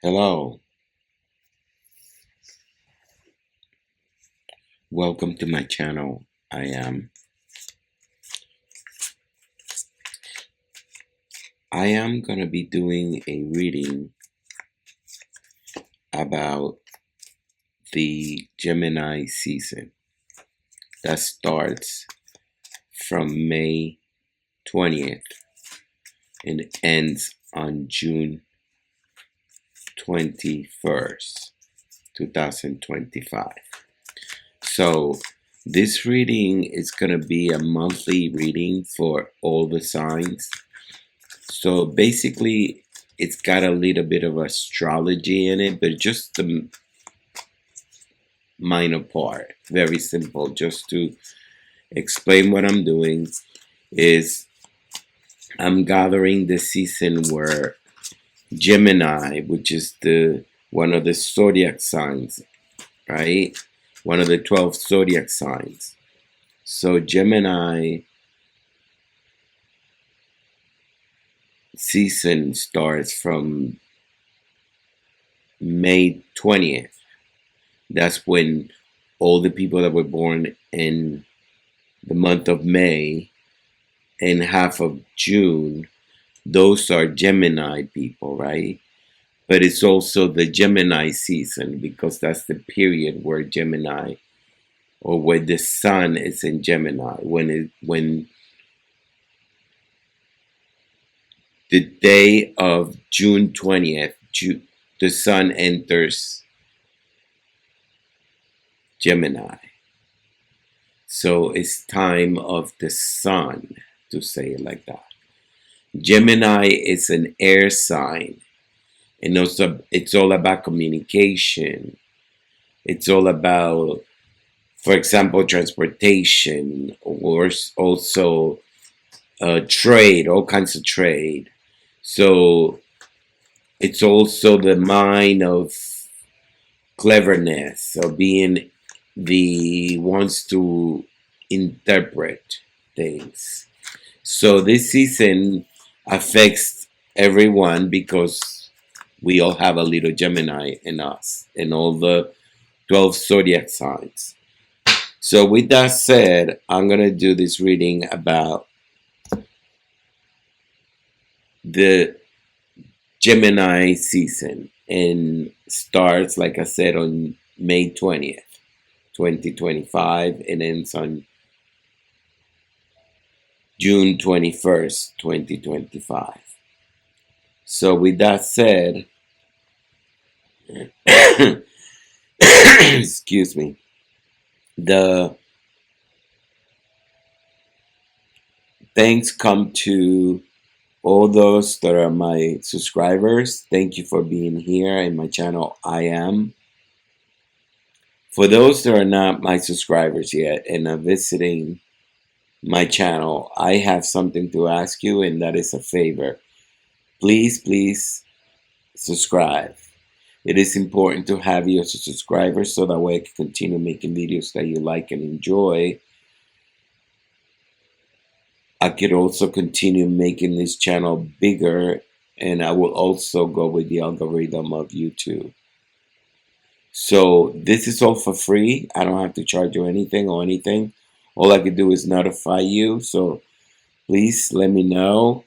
Hello, welcome to my channel. I am gonna be doing a reading about the Gemini season that starts from May 20th and ends on June 21st, 2025. So this reading is gonna be a monthly reading for all the signs. So basically, it's got a little bit of astrology in it, but just the minor part. Very simple. Just to explain what I'm doing is I'm gathering the season where Gemini, which is the one of the zodiac signs, right? One of the 12 zodiac signs. So Gemini season starts from May 20th. That's when all the people that were born in the month of May and half of June, those are Gemini people, right? But it's also the Gemini season because that's the period where Gemini, or where the sun is in Gemini, when the day of June 20th, the sun enters Gemini. So it's time of the sun, to say it like that. Gemini is an air sign, and also it's all about communication. It's all about, for example, transportation, or also trade, all kinds of trade. So it's also the mind of cleverness, of being the wants to interpret things. So this season affects everyone because we all have a little Gemini in us, in all the 12 zodiac signs. So with that said, I'm going to do this reading about the Gemini season, and starts, like I said, on May 20th, 2025, and ends on June 21st, 2025. So with that said, excuse me, the thanks come to all those that are my subscribers. Thank you for being here in my channel. For those that are not my subscribers yet and are visiting my channel, I have something to ask you, and that is a favor. Please subscribe. It is important to have you as a subscriber so that way I can continue making videos that you like and enjoy. I could also continue making this channel bigger, and I will also go with the algorithm of YouTube. So this is all for free. I don't have to charge you anything or anything. All I can do is notify you. So please let me know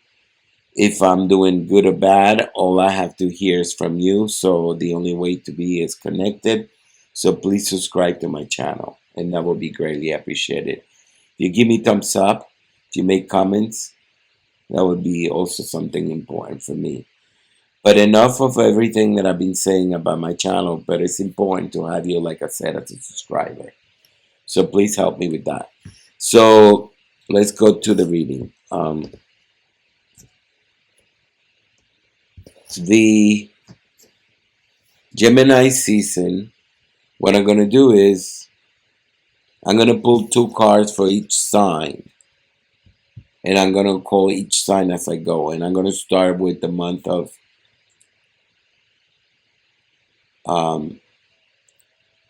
if I'm doing good or bad. All I have to hear is from you. So the only way to be is connected. So please subscribe to my channel, and that will be greatly appreciated. If you give me thumbs up, if you make comments, that would be also something important for me. But enough of everything that I've been saying about my channel, but it's important to have you, like I said, as a subscriber. So please help me with that. So let's go to the reading. The Gemini season, what I'm going to do is I'm going to pull 2 cards for each sign. And I'm going to call each sign as I go. And I'm going to start with the month of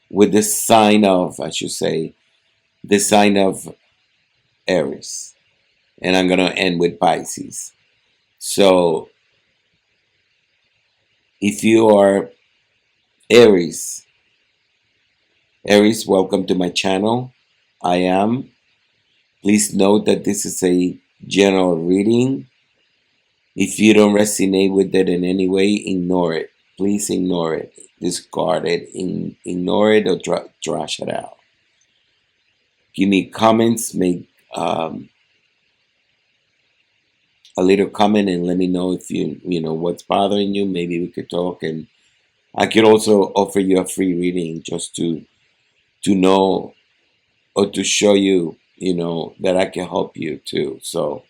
with the sign of, I should say, the sign of ARIES. And I'm going to end with Pisces. So If you are Aries, Aries, welcome to my channel. I am. Please note that this is a general reading. If you don't resonate with it in any way, ignore it. Please ignore it. Discard it. Ignore it or trash it out. Give me comments. Make a little comment and let me know if you know what's bothering you. Maybe we could talk, and I could also offer you a free reading just to know or to show you, that I can help you too. So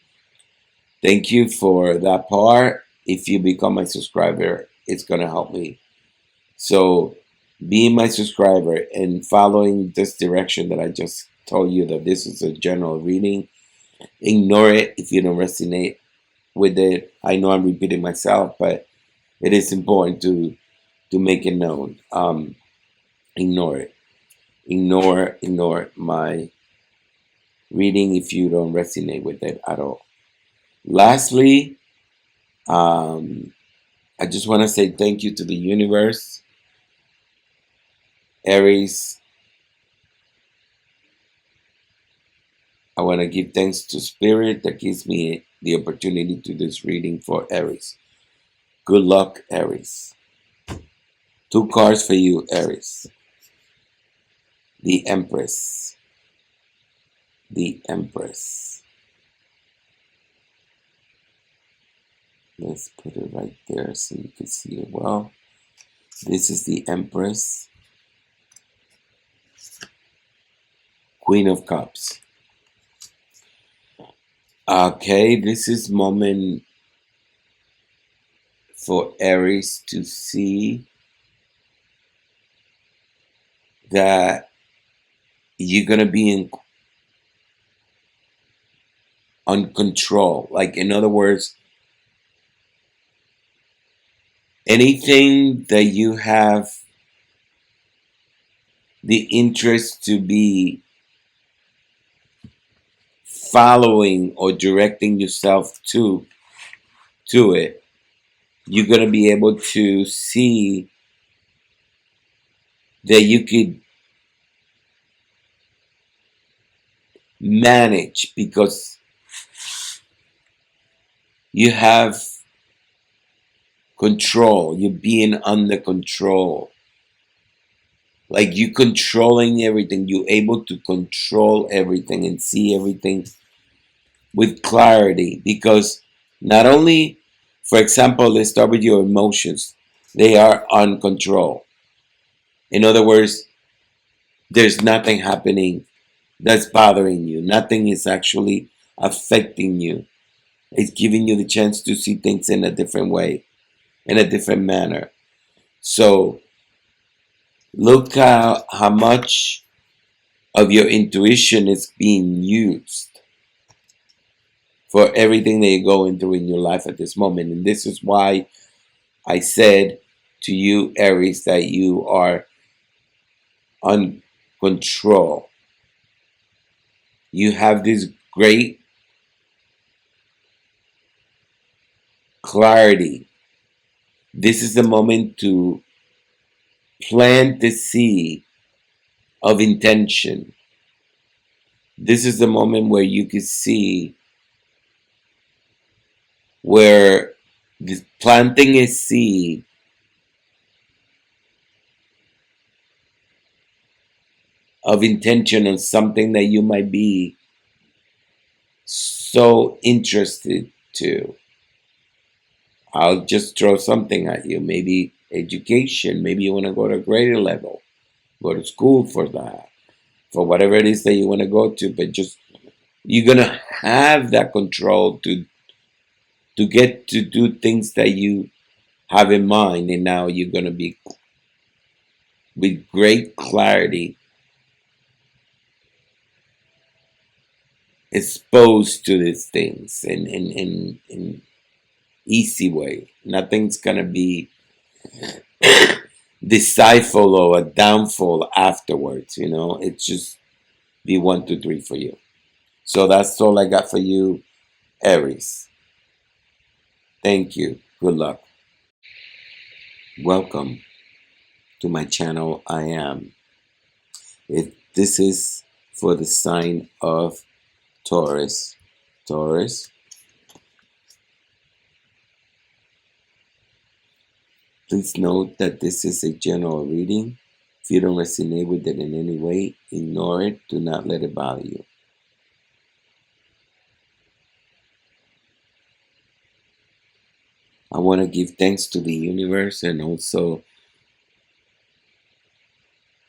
thank you for that part. If you become my subscriber, it's gonna help me. So being my subscriber and following this direction that I just told you, that this is a general reading, ignore it if you don't resonate with it. I know I'm repeating myself, but it is important to make it known. Ignore it. Ignore my reading if you don't resonate with it at all. Lastly, I just want to say thank you to the universe, Aries. I want to give thanks to Spirit that gives me the opportunity to do this reading for Aries. Good luck, Aries. 2 cards for you, Aries. The Empress. The Empress. Let's put it right there so you can see it well. This is the Empress. Queen of Cups. Okay, this is moment for Aries to see that you're gonna be on control. Like, in other words, anything that you have the interest to be following or directing yourself to it, you're going to be able to see that you could manage because you have control. You're being under control. Like, you controlling everything. You're able to control everything and see everything with clarity, because not only, for example, let's start with your emotions. They are on control. In other words, there's nothing happening that's bothering you. Nothing is actually affecting you. It's giving you the chance to see things in a different way, in a different manner. So look how much of your intuition is being used for everything that you're going through in your life at this moment. And this is why I said to you, Aries, that you are on control. You have this great clarity. This is the moment to plant the seed of intention. This is the moment where you can see where this planting a seed of intention on something that you might be so interested to. I'll just throw something at you. Maybe education. Maybe you want to go to a greater level. Go to school for that. For whatever it is that you want to go to. But just, you're going to have that control to get to do things that you have in mind. And now you're going to be with great clarity exposed to these things in easy way. Nothing's going to be disciple or a downfall afterwards. It's just be 1, 2, 3 for you. So that's all I got for you, Aries. Thank you. Good luck. Welcome to my channel. I am. If this is for the sign of Taurus. Taurus, please note that this is a general reading. If you don't resonate with it in any way, ignore it. Do not let it bother you. I want to give thanks to the universe and also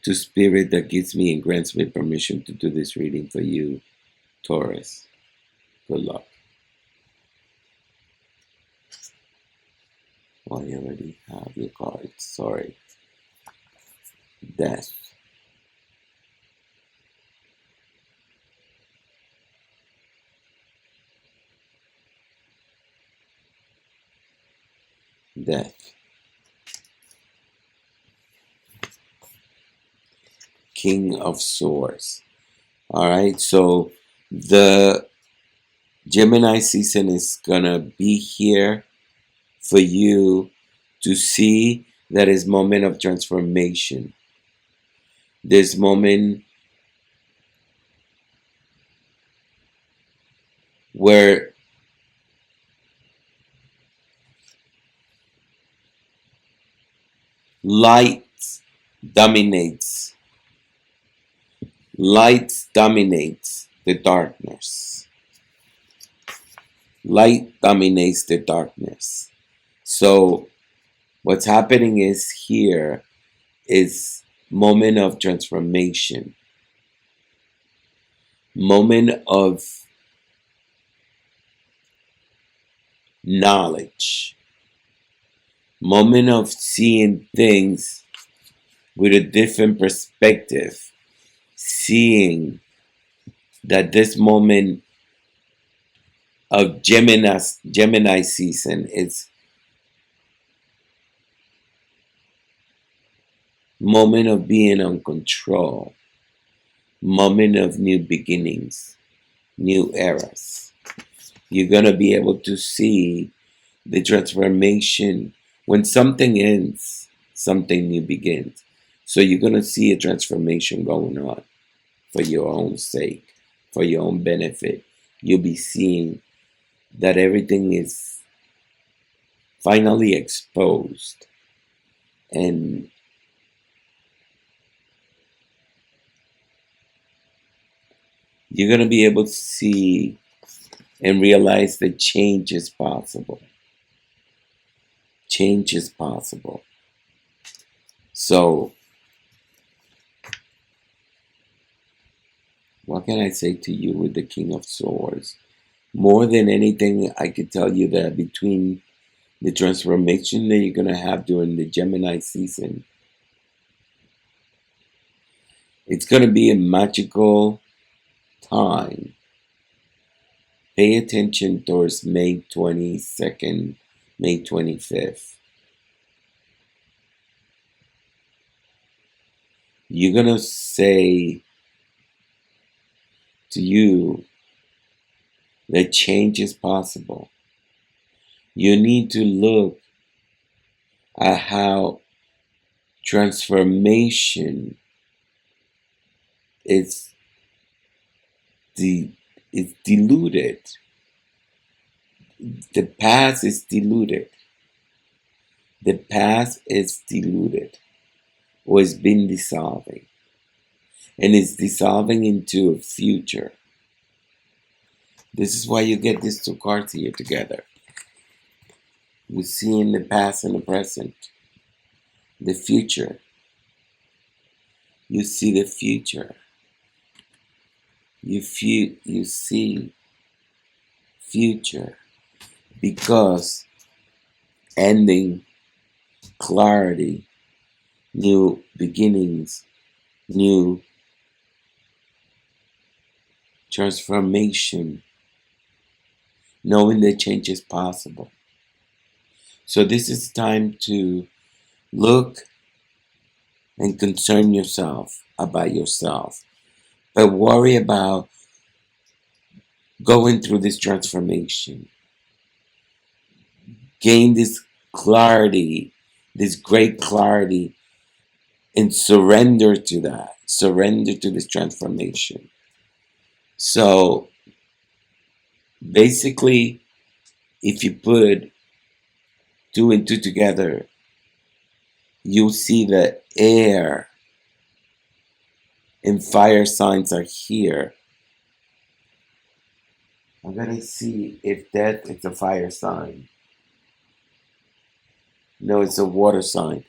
to Spirit that gives me and grants me permission to do this reading for you, Taurus. Good luck. Well, you already have your cards. Sorry. Death. Death. King of Swords. All right, so the Gemini season is gonna be here for you to see that is moment of transformation. This moment where light dominates. Light dominates the darkness. Light dominates the darkness. So what's happening is here is moment of transformation. Moment of knowledge. Moment of seeing things with a different perspective. Seeing that this moment of Gemini season is moment of being on control, moment of new beginnings, new eras. You're going to be able to see the transformation. When something ends, something new begins. So you're going to see a transformation going on for your own sake, for your own benefit. You'll be seeing that everything is finally exposed, and you're going to be able to see and realize that change is possible. Change is possible. So, what can I say to you with the King of Swords? More than anything, I could tell you that between the transformation that you're going to have during the Gemini season, it's going to be a magical time. Pay attention towards May 22nd, May 25th. You're going to say to you that change is possible. You need to look at how transformation is diluted. The past is diluted. The past is diluted, or it's been dissolving. And it's dissolving into a future. This is why you get these two cards here together. You see in the past and the present, the future. You see the future. You see future, because ending, clarity, new beginnings, new transformation, knowing that change is possible. So this is time to look and concern yourself about yourself, but worry about going through this transformation. Gain this clarity this great clarity, and surrender to that. Surrender to this transformation. So basically, if you put two and two together, you'll see that air and fire signs are here. I'm gonna see if that is a fire sign. No, it's a water sign.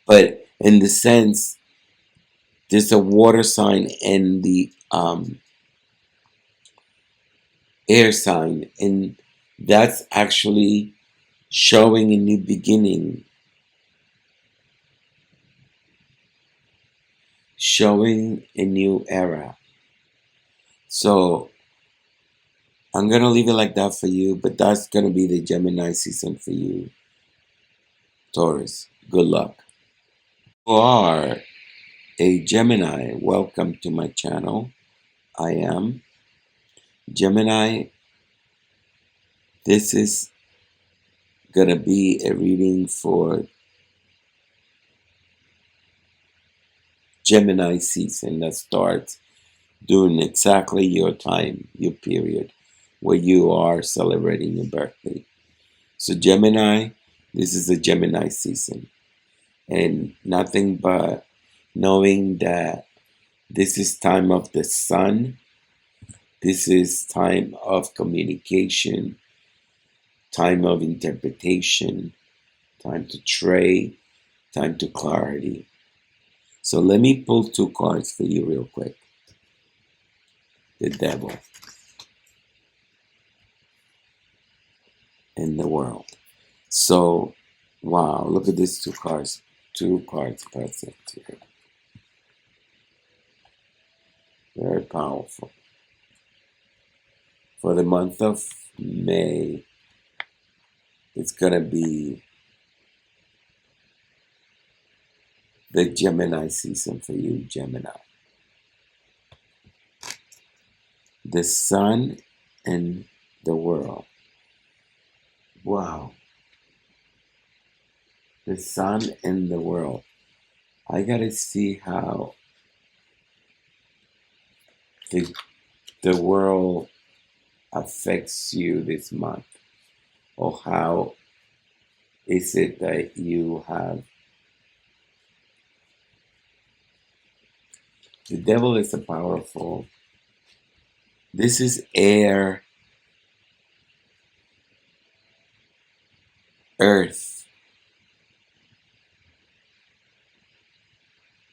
But in the sense, there's a water sign and the air sign, and that's actually showing a new beginning, showing a new era. So I'm gonna leave it like that for you, but that's gonna be the Gemini season for you, Taurus. Good luck. You are a Gemini. Welcome to my channel. I am Gemini. This is gonna be a reading for Gemini season that starts during exactly your time, your period, where you are celebrating your birthday. So Gemini, this is a Gemini season, and nothing but knowing that this is time of the sun, this is time of communication, time of interpretation, time to trade, time to clarity. So let me pull two cards for you real quick. The Devil and the World. So, wow, look at these two cards. Two cards present here. Very powerful. For the month of May, it's going to be the Gemini season for you, Gemini. The sun and the world. Wow. The sun and the world. I got to see how the world affects you this month, or how is it that you have. The devil is a powerful. This is air, earth,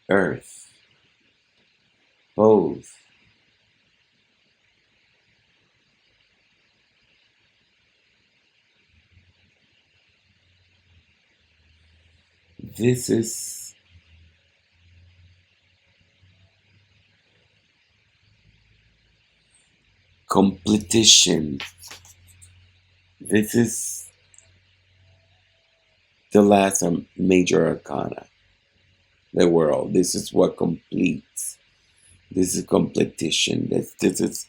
earth, both. This is completion. This is the last major arcana, the world. This is what completes. This is completion. This is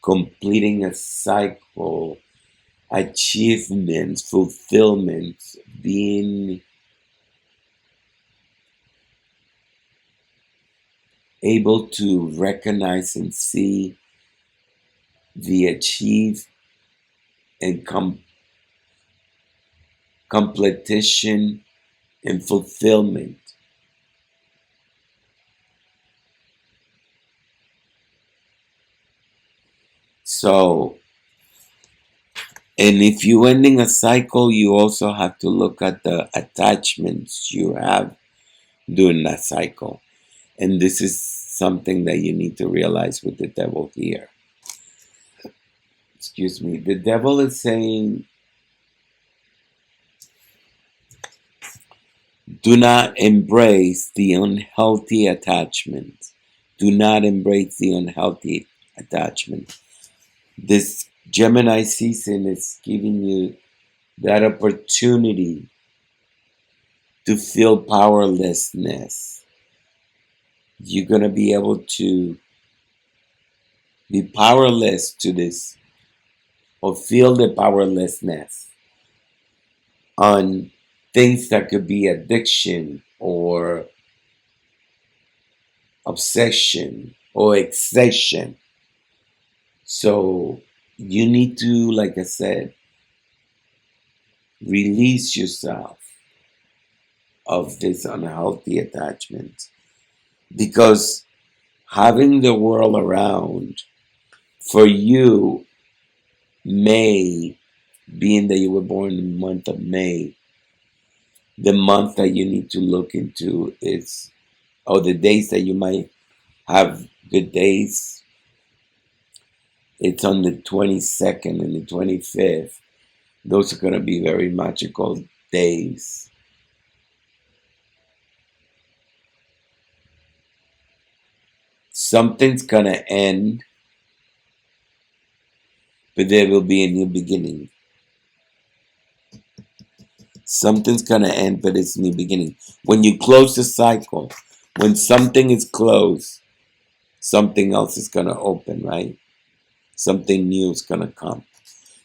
completing a cycle, achievements, fulfillment, being able to recognize and see the achieve and completion and fulfillment. So, and if you're ending a cycle, you also have to look at the attachments you have during that cycle. And this is something that you need to realize with the devil here. Excuse me. The devil is saying, do not embrace the unhealthy attachment. Do not embrace the unhealthy attachment. This Gemini season is giving you that opportunity to feel powerlessness. You're going to be able to be powerless to this, or feel the powerlessness on things that could be addiction or obsession or excession. So you need to, like I said, release yourself of this unhealthy attachment, because having the world around for you, May, being that you were born in the month of May, the month that you need to look into is, or the days that you might have good days, it's on the 22nd and the 25th. Those are going to be very magical days. Something's going to end, but there will be a new beginning. Something's going to end, but it's a new beginning. When you close the cycle, when something is closed, something else is going to open, right? Something new is going to come.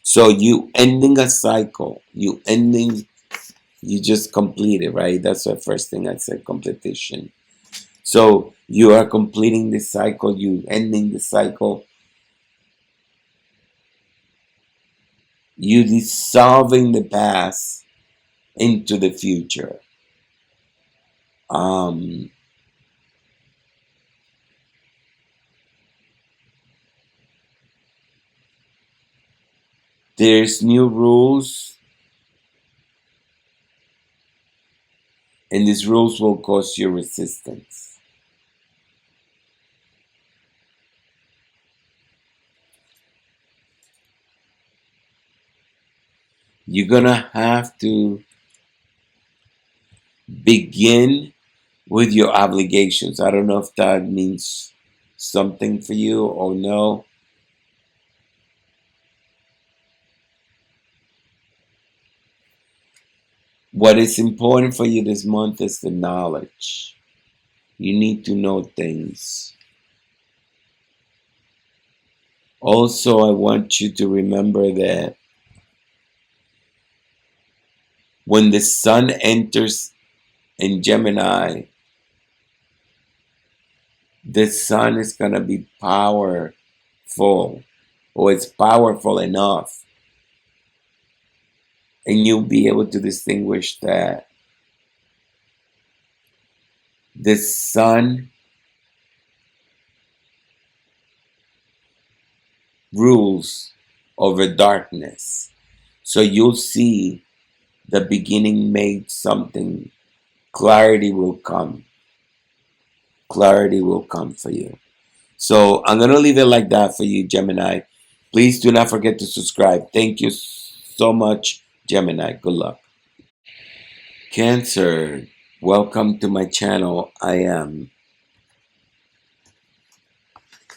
So you ending a cycle, you just complete it, right? That's the first thing I said, completion. So you are completing the cycle, you ending the cycle, you dissolving the past into the future. There's new rules, and these rules will cause you resistance. You're gonna have to begin with your obligations. I don't know if that means something for you or no. What is important for you this month is the knowledge. You need to know things. Also, I want you to remember that when the sun enters in Gemini, the sun is going to be powerful, or it's powerful enough, and you'll be able to distinguish that the sun rules over darkness. So you'll see the beginning made something. Clarity will come. Clarity will come for you. So I'm going to leave it like that for you, Gemini. Please do not forget to subscribe. Thank you so much, Gemini. Good luck. Cancer, welcome to my channel. I am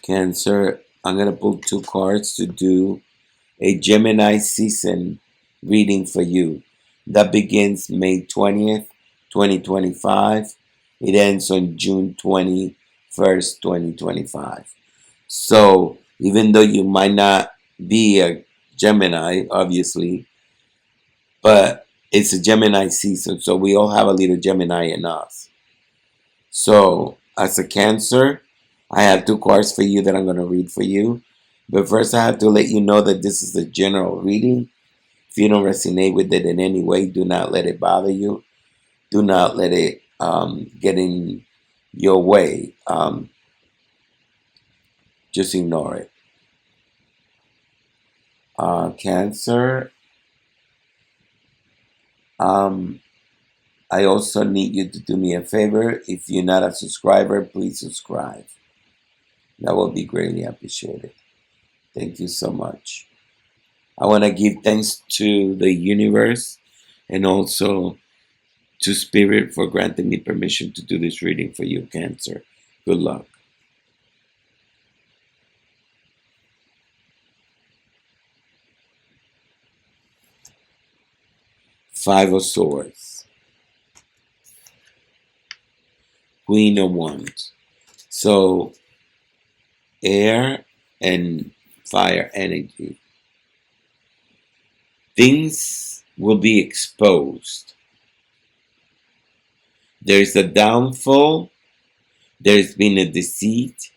Cancer. I'm going to pull 2 cards to do a Gemini season reading for you. That begins May 20th, 2025. It ends on June 21st, 2025. So even though you might not be a Gemini, obviously, but it's a Gemini season, so we all have a little Gemini in us. So as a Cancer, I have 2 cards for you that I'm going to read for you. But first, I have to let you know that this is a general reading. If you don't resonate with it in any way, do not let it bother you. Do not let it get in your way. Just ignore it. Cancer, I also need you to do me a favor. If you're not a subscriber, please subscribe. That will be greatly appreciated. Thank you so much. I want to give thanks to the universe and also to Spirit for granting me permission to do this reading for you, Cancer. Good luck. Five of Swords. Queen of Wands. So, air and fire energy. Things will be exposed. There's a downfall. There's been a deceit.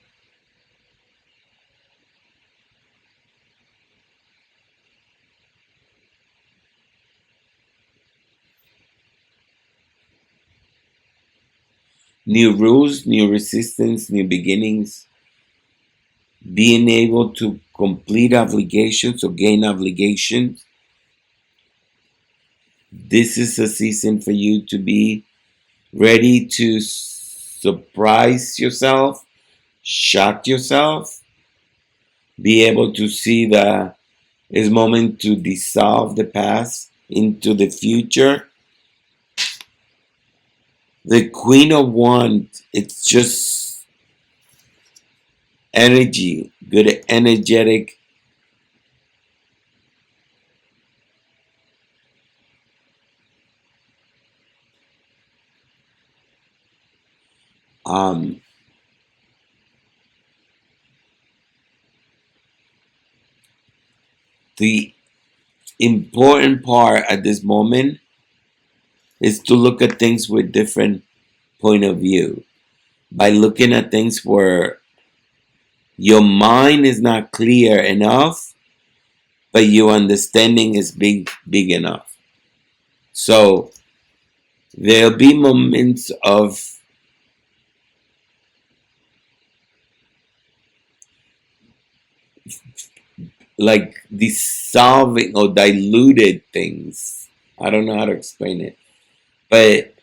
New rules, new resistance, new beginnings. Being able to complete obligations or gain obligations. This is a season for you to be ready to surprise yourself, shock yourself, be able to see that it's moment to dissolve the past into the future. The Queen of Wands, it's just energy, good energetic. Um, the important part at this moment is to look at things with different point of view. By looking at things where your mind is not clear enough, but your understanding is big enough. So there'll be moments of like dissolving or diluted things. I don't know how to explain it, but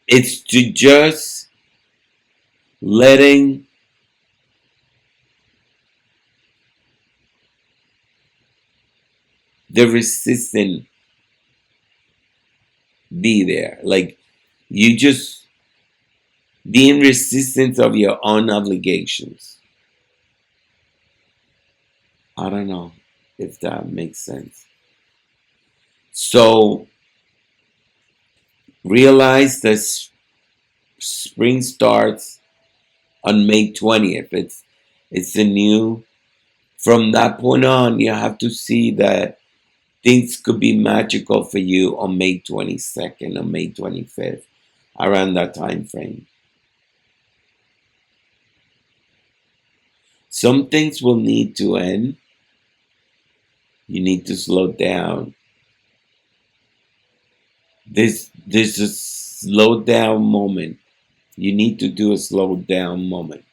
it's to just letting the resistance be there. Like you just being resistant of your own obligations. I don't know if that makes sense. So realize that spring starts on May 20th. It's a new. From that point on, you have to see that things could be magical for you on May 22nd or May 25th, around that time frame. Some things will need to end. You need to slow down. There's a slow down moment. You need to do a slow down moment.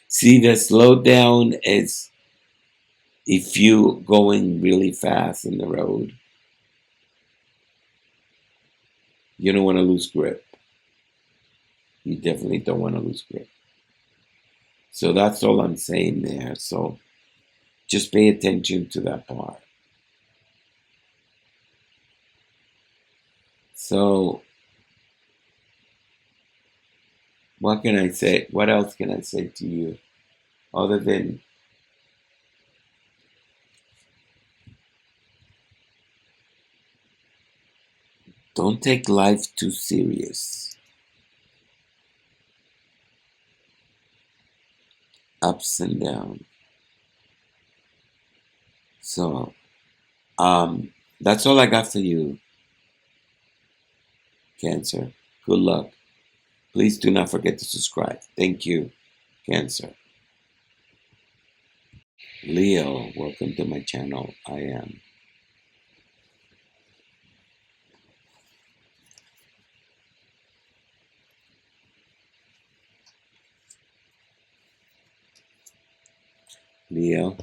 See, the slow down is if you going really fast in the road, you don't want to lose grip. You definitely don't want to lose grip. So that's all I'm saying there. So just pay attention to that part. So what can I say? What else can I say to you other than don't take life too serious? Ups and downs. So that's all I got for you, Cancer. Good luck. Please do not forget to subscribe. Thank you, Cancer. Leo, welcome to my channel. I am Leo.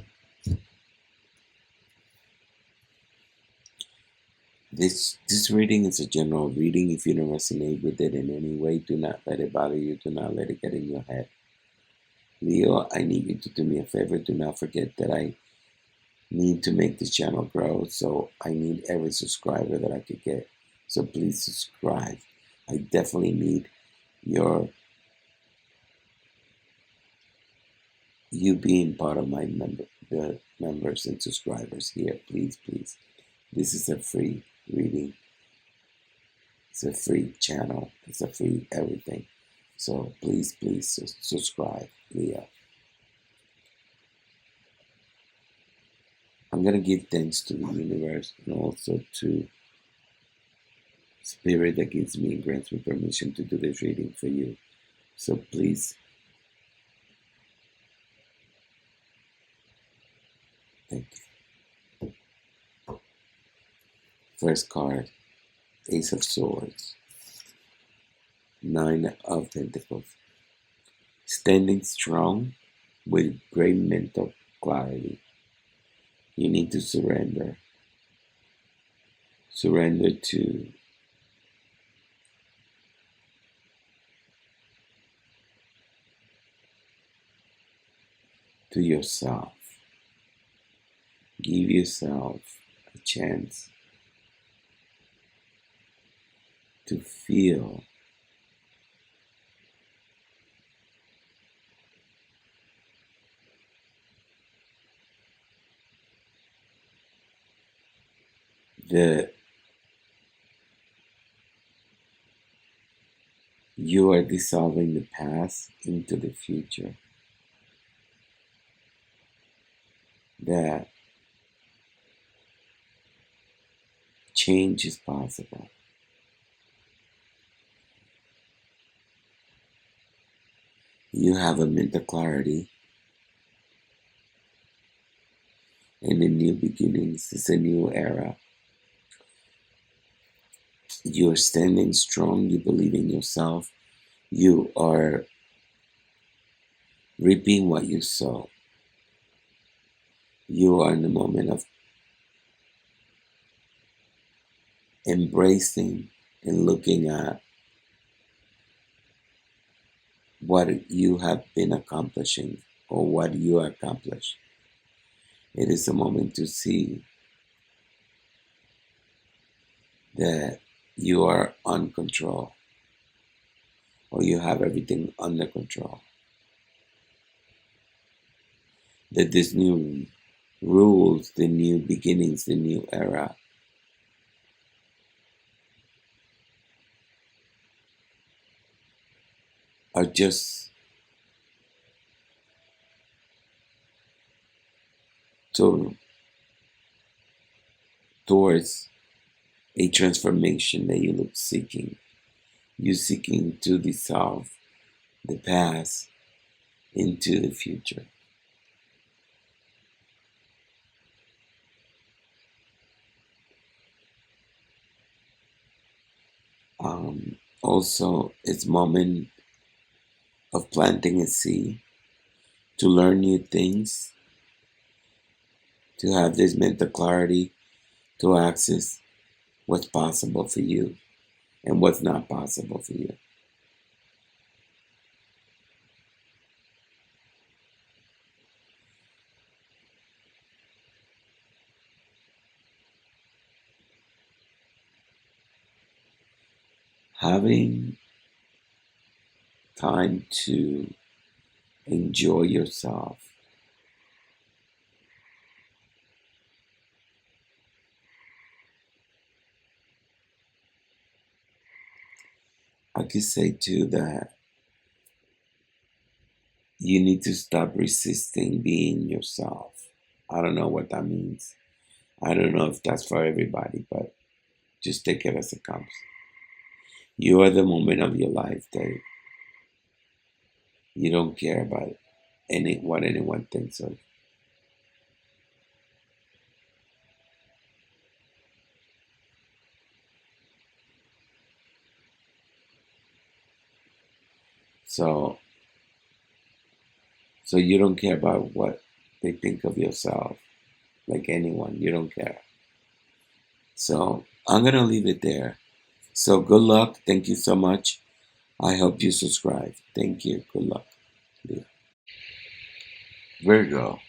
This reading is a general reading. If you don't resonate with it in any way, do not let it bother you. Do not let it get in your head. Leo, I need you to do me a favor. Do not forget that I need to make this channel grow. So I need every subscriber that I could get. So please subscribe. I definitely need you being part of my the members and subscribers here. Please, please. This is a free reading. It's a free channel. It's a free everything. So please, subscribe, Leah. I'm going to give thanks to the universe and also to Spirit that gives me and grants me permission to do this reading for you. So please, thank you. First card, Ace of Swords, Nine of Pentacles. Standing strong with great mental clarity. You need to surrender. Surrender to yourself. Give yourself a chance to feel that you are dissolving the past into the future. That change is possible. You have a mental clarity, and a new beginnings. It's a new era. You're standing strong. You believe in yourself. You are reaping what you sow. You are in the moment of embracing and looking at what you have been accomplishing or what you accomplished. It is a moment to see that you are on control or you have everything under control. That this new rules, the new beginnings, the new era are just towards a transformation that you look seeking. You're seeking to dissolve the past into the future. Also, it's moment of planting a seed to learn new things, to have this mental clarity, to access what's possible for you and what's not possible for you. Having time to enjoy yourself. I could say too that you need to stop resisting being yourself. I don't know what that means. I don't know if that's for everybody, but just take it as it comes. You are the moment of your life that you don't care about what anyone thinks of. So you don't care about what they think of yourself, like anyone. You don't care. So I'm gonna leave it there. So good luck. Thank you so much. I hope you subscribe. Thank you. Good luck. Yeah. Virgo.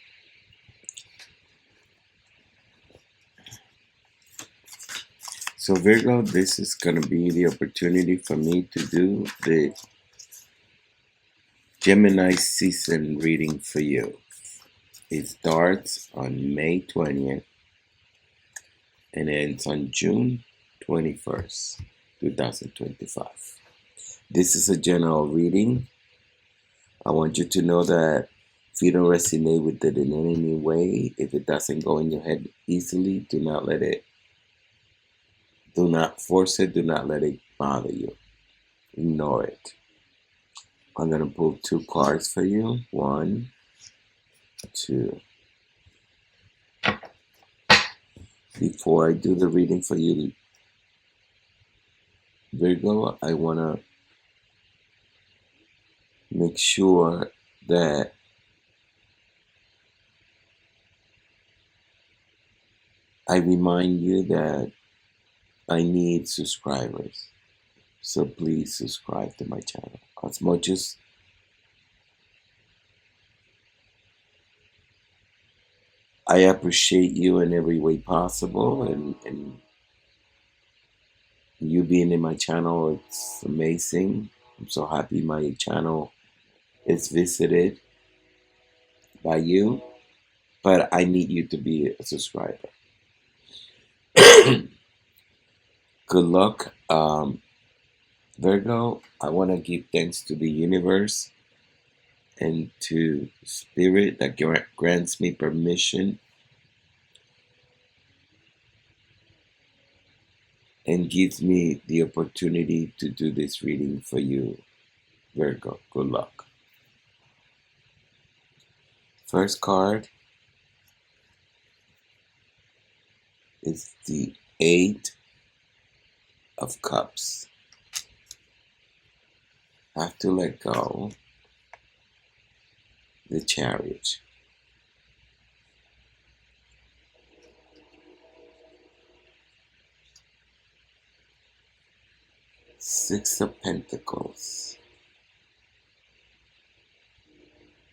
So Virgo, this is gonna be the opportunity for me to do the Gemini season reading for you. It starts on May 20th and ends on June 21st, 2025. This is a general reading. I want you to know that if you don't resonate with it in any way, if it doesn't go in your head easily, do not force it, do not let it bother you. Ignore it. I'm going to pull 2 cards for you. 1, 2. Before I do the reading for you, Virgo, I want to make sure that I remind you that I need subscribers. So please subscribe to my channel. As much as I appreciate you in every way possible, and you being in my channel, it's amazing. I'm so happy my channel is visited by you, but I need you to be a subscriber. Good luck, Virgo. I want to give thanks to the universe and to spirit that grants me permission and gives me the opportunity to do this reading for you, Virgo. Good luck. First card is the 8 of Cups. Have to let go. The Chariot. Six of Pentacles.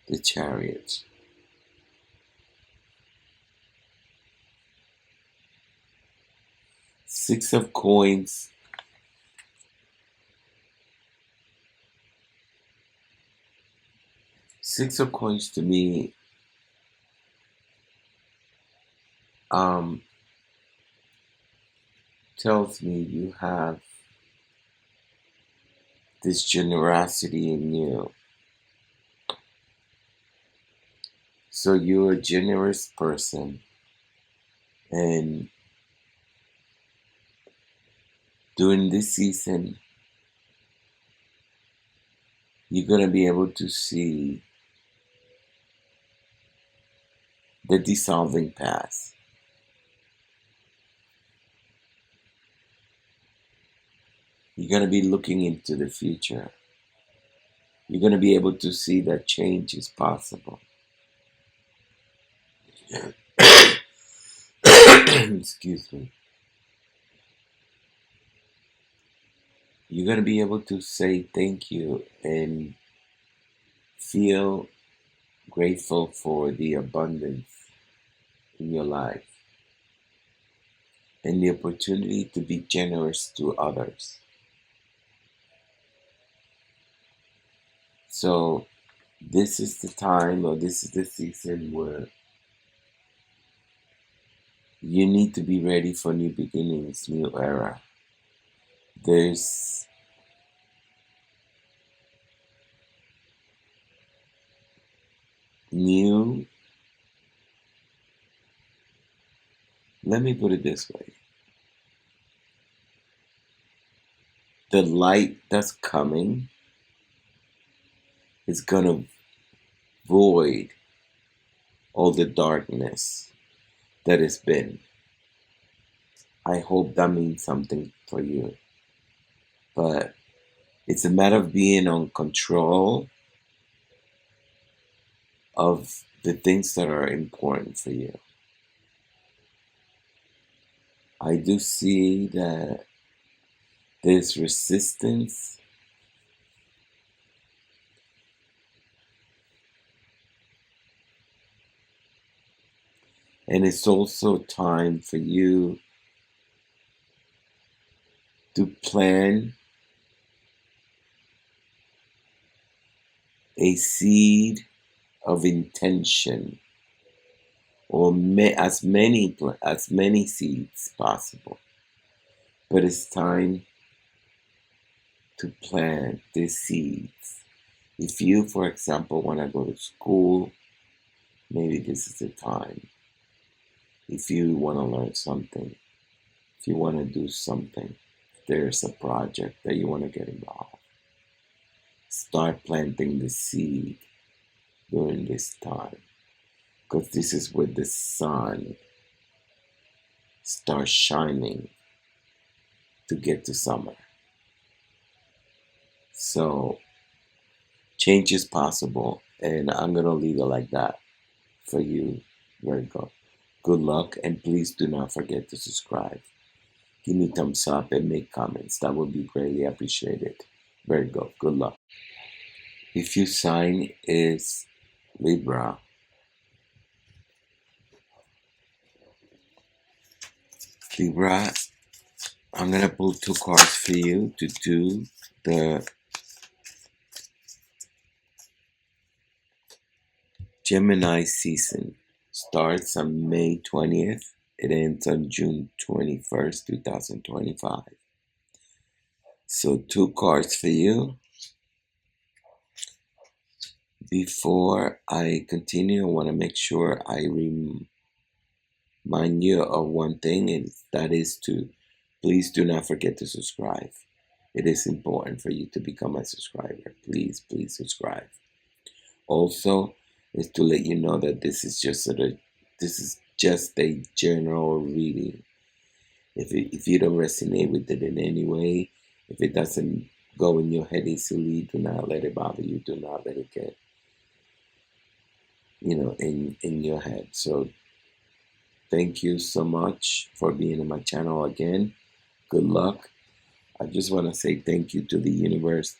The Chariot. Six of Coins. Six of Coins to me tells me you have this generosity in you. So you're a generous person, and during this season, you're going to be able to see the dissolving past. You're going to be looking into the future. You're going to be able to see that change is possible. Excuse me. You're going to be able to say thank you and feel grateful for the abundance in your life and the opportunity to be generous to others. So this is the time, or this is the season where you need to be ready for new beginnings, new era. There's new, let me put it this way. The light that's coming is going to void all the darkness that has been. I hope that means something for you. But it's a matter of being on control of the things that are important for you. I do see that there's resistance, and it's also time for you to plan a seed of intention, or as many seeds possible. But it's time to plant these seeds. If you, for example, want to go to school, maybe this is the time. If you want to learn something, if you want to do something, if there's a project that you want to get involved, start planting the seed during this time. Because this is where the sun starts shining to get to summer. So change is possible, and I'm going to leave it like that for you, Virgo. Good luck, and please do not forget to subscribe. Give me thumbs up and make comments. That would be greatly appreciated. Virgo, good luck. If your sign is Libra, I'm going to pull 2 cards for you to do the Gemini season. Starts on May 20th. It ends on June 21st, 2025. So 2 cards for you. Before I continue, I want to make sure I remind you of one thing, and that is to please do not forget to subscribe. It is important for you to become a subscriber. Please subscribe. Also, is to let you know that this is just a general reading. If you don't resonate with it in any way, if it doesn't go in your head easily, do not let it bother you. Do not let it get, in your head. So thank you so much for being on my channel again. Good luck. I just want to say thank you to the universe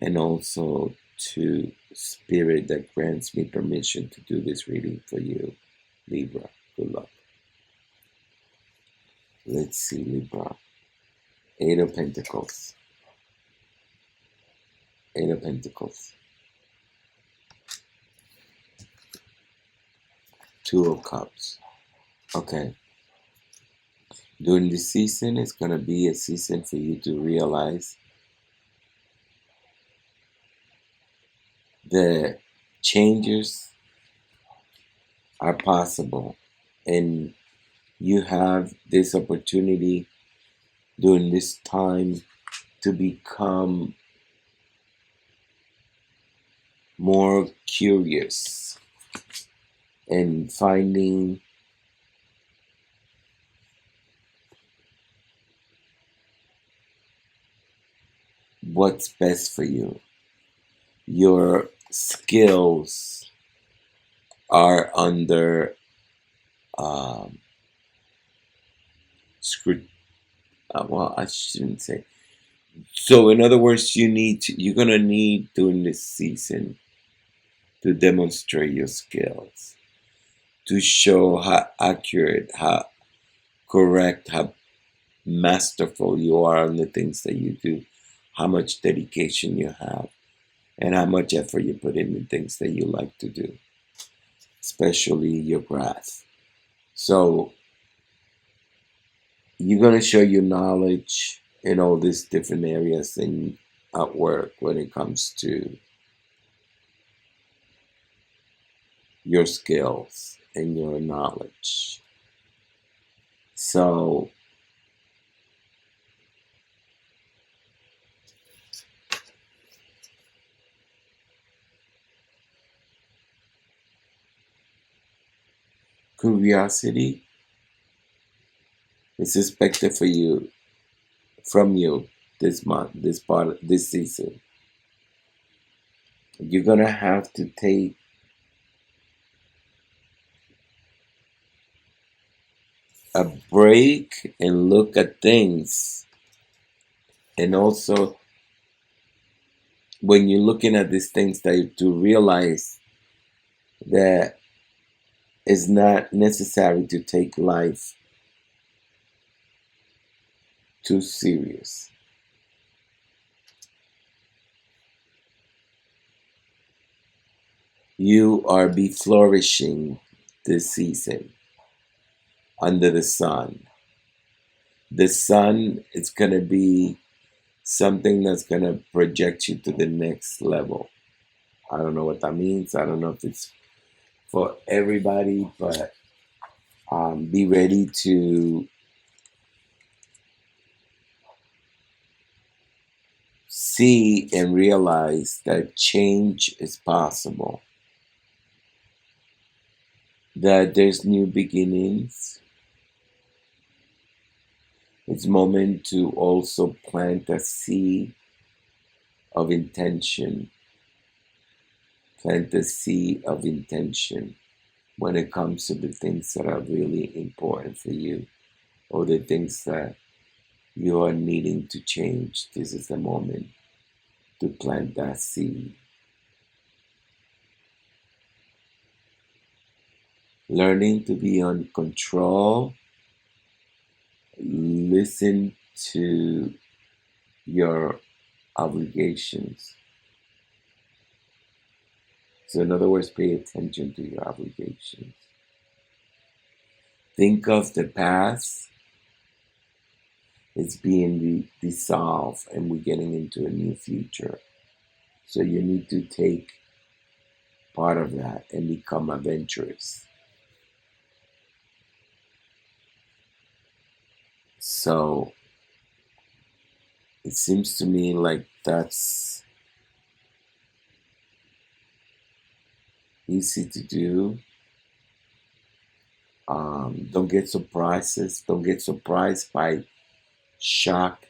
and also to Spirit that grants me permission to do this reading for you, Libra. Good luck. Let's see, Libra. 8 of Pentacles. 8 of Pentacles. 2 of Cups. Okay. During this season, it's going to be a season for you to realize the changes are possible, and you have this opportunity during this time to become more curious and finding what's best for you. Your skills are under well, I shouldn't say. So in other words, you're gonna need during this season to demonstrate your skills, to show how accurate, how correct, how masterful you are on the things that you do, how much dedication you have, and how much effort you put in the things that you like to do, especially your craft. So you're going to show your knowledge in all these different areas in at work when it comes to your skills and your knowledge. So curiosity is expected from you this month, this season. You're gonna have to take a break and look at things, and also when you're looking at these things, that to realize that it's not necessary to take life too serious. You are be flourishing this season under the sun. The sun is going to be something that's going to project you to the next level. I don't know what that means. I don't know if it's for everybody, but be ready to see and realize that change is possible, that there's new beginnings. It's moment to also plant a seed of intention. Plant a seed of intention when it comes to the things that are really important for you, or the things that you are needing to change. This is the moment to plant that seed. Learning to be on control. Listen to your obligations. So in other words, pay attention to your obligations. Think of the past. It's being dissolved and we're getting into a new future. So you need to take part of that and become adventurous. So it seems to me like that's easy to do. Don't get surprises. Don't get surprised by shock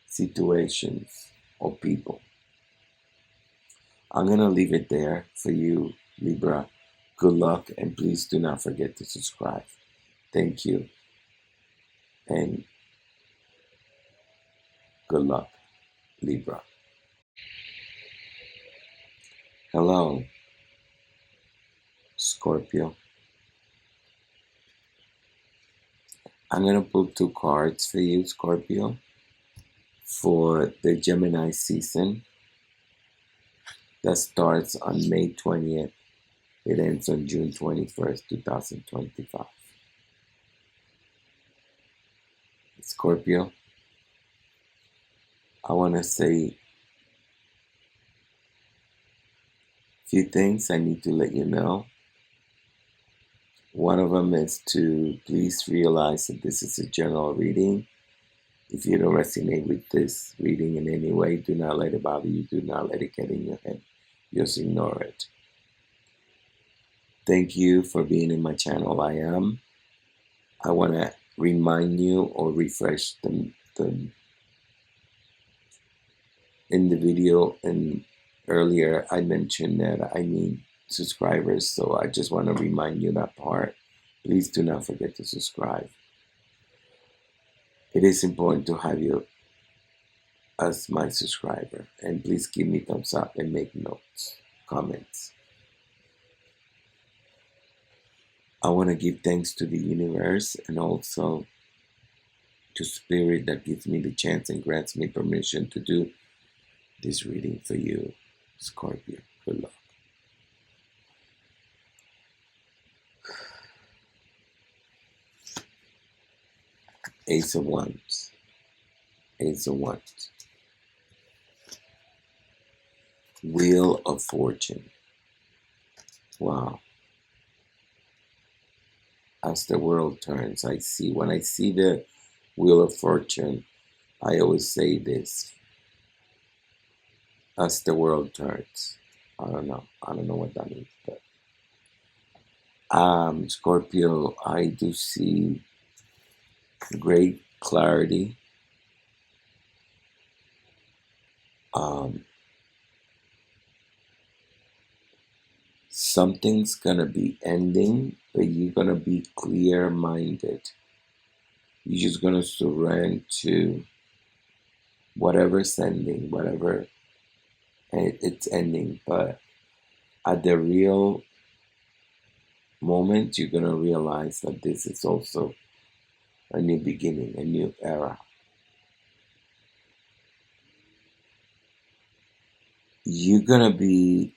situations or people. I'm going to leave it there for you, Libra. Good luck, and please do not forget to subscribe. Thank you, and good luck, Libra. Hello, Scorpio. I'm going to pull 2 cards for you, Scorpio, for the Gemini season that starts on May 20th. It ends on June 21st, 2025. Scorpio, I want to say a few things I need to let you know. One of them is to please realize that this is a general reading. If you don't resonate with this reading in any way, do not let it bother you. Do not let it get in your head. Just ignore it. Thank you for being in my channel. I want to remind you or refresh in the video, and earlier I mentioned that I need subscribers, so I just want to remind you that part. Please do not forget to subscribe. It is important to have you as my subscriber, and please give me thumbs up and make notes, comments. I want to give thanks to the universe and also to Spirit that gives me the chance and grants me permission to do this reading for you, Scorpio. Good luck. Ace of Wands. Ace of Wands. Wheel of Fortune. Wow. As the world turns, when I see the Wheel of Fortune, I always say this. As the world turns. I don't know what that means, but Scorpio, I do see great clarity. Something's gonna be ending, but you're gonna be clear-minded. You're just gonna surrender to whatever's ending, whatever it's ending. But at the real moment, you're gonna realize that this is also a new beginning, a new era. You're gonna be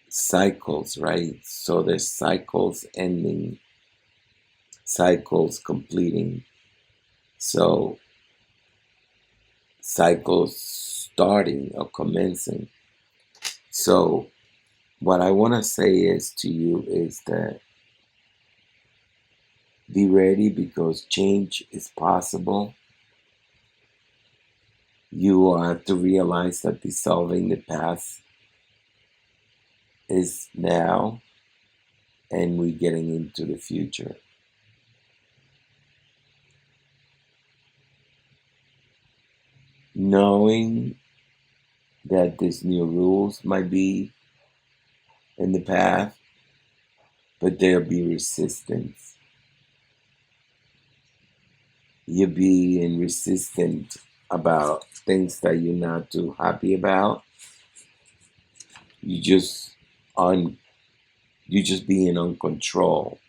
cycles, right? So there's cycles ending, cycles completing. So cycles starting or commencing. So what I want to say is to you is that be ready because change is possible. You have to realize that dissolving the past is now and we're getting into the future. Knowing that these new rules might be in the path, but there'll be resistance. You'll be in resistant about things that you're not too happy about. You just on you just being on control,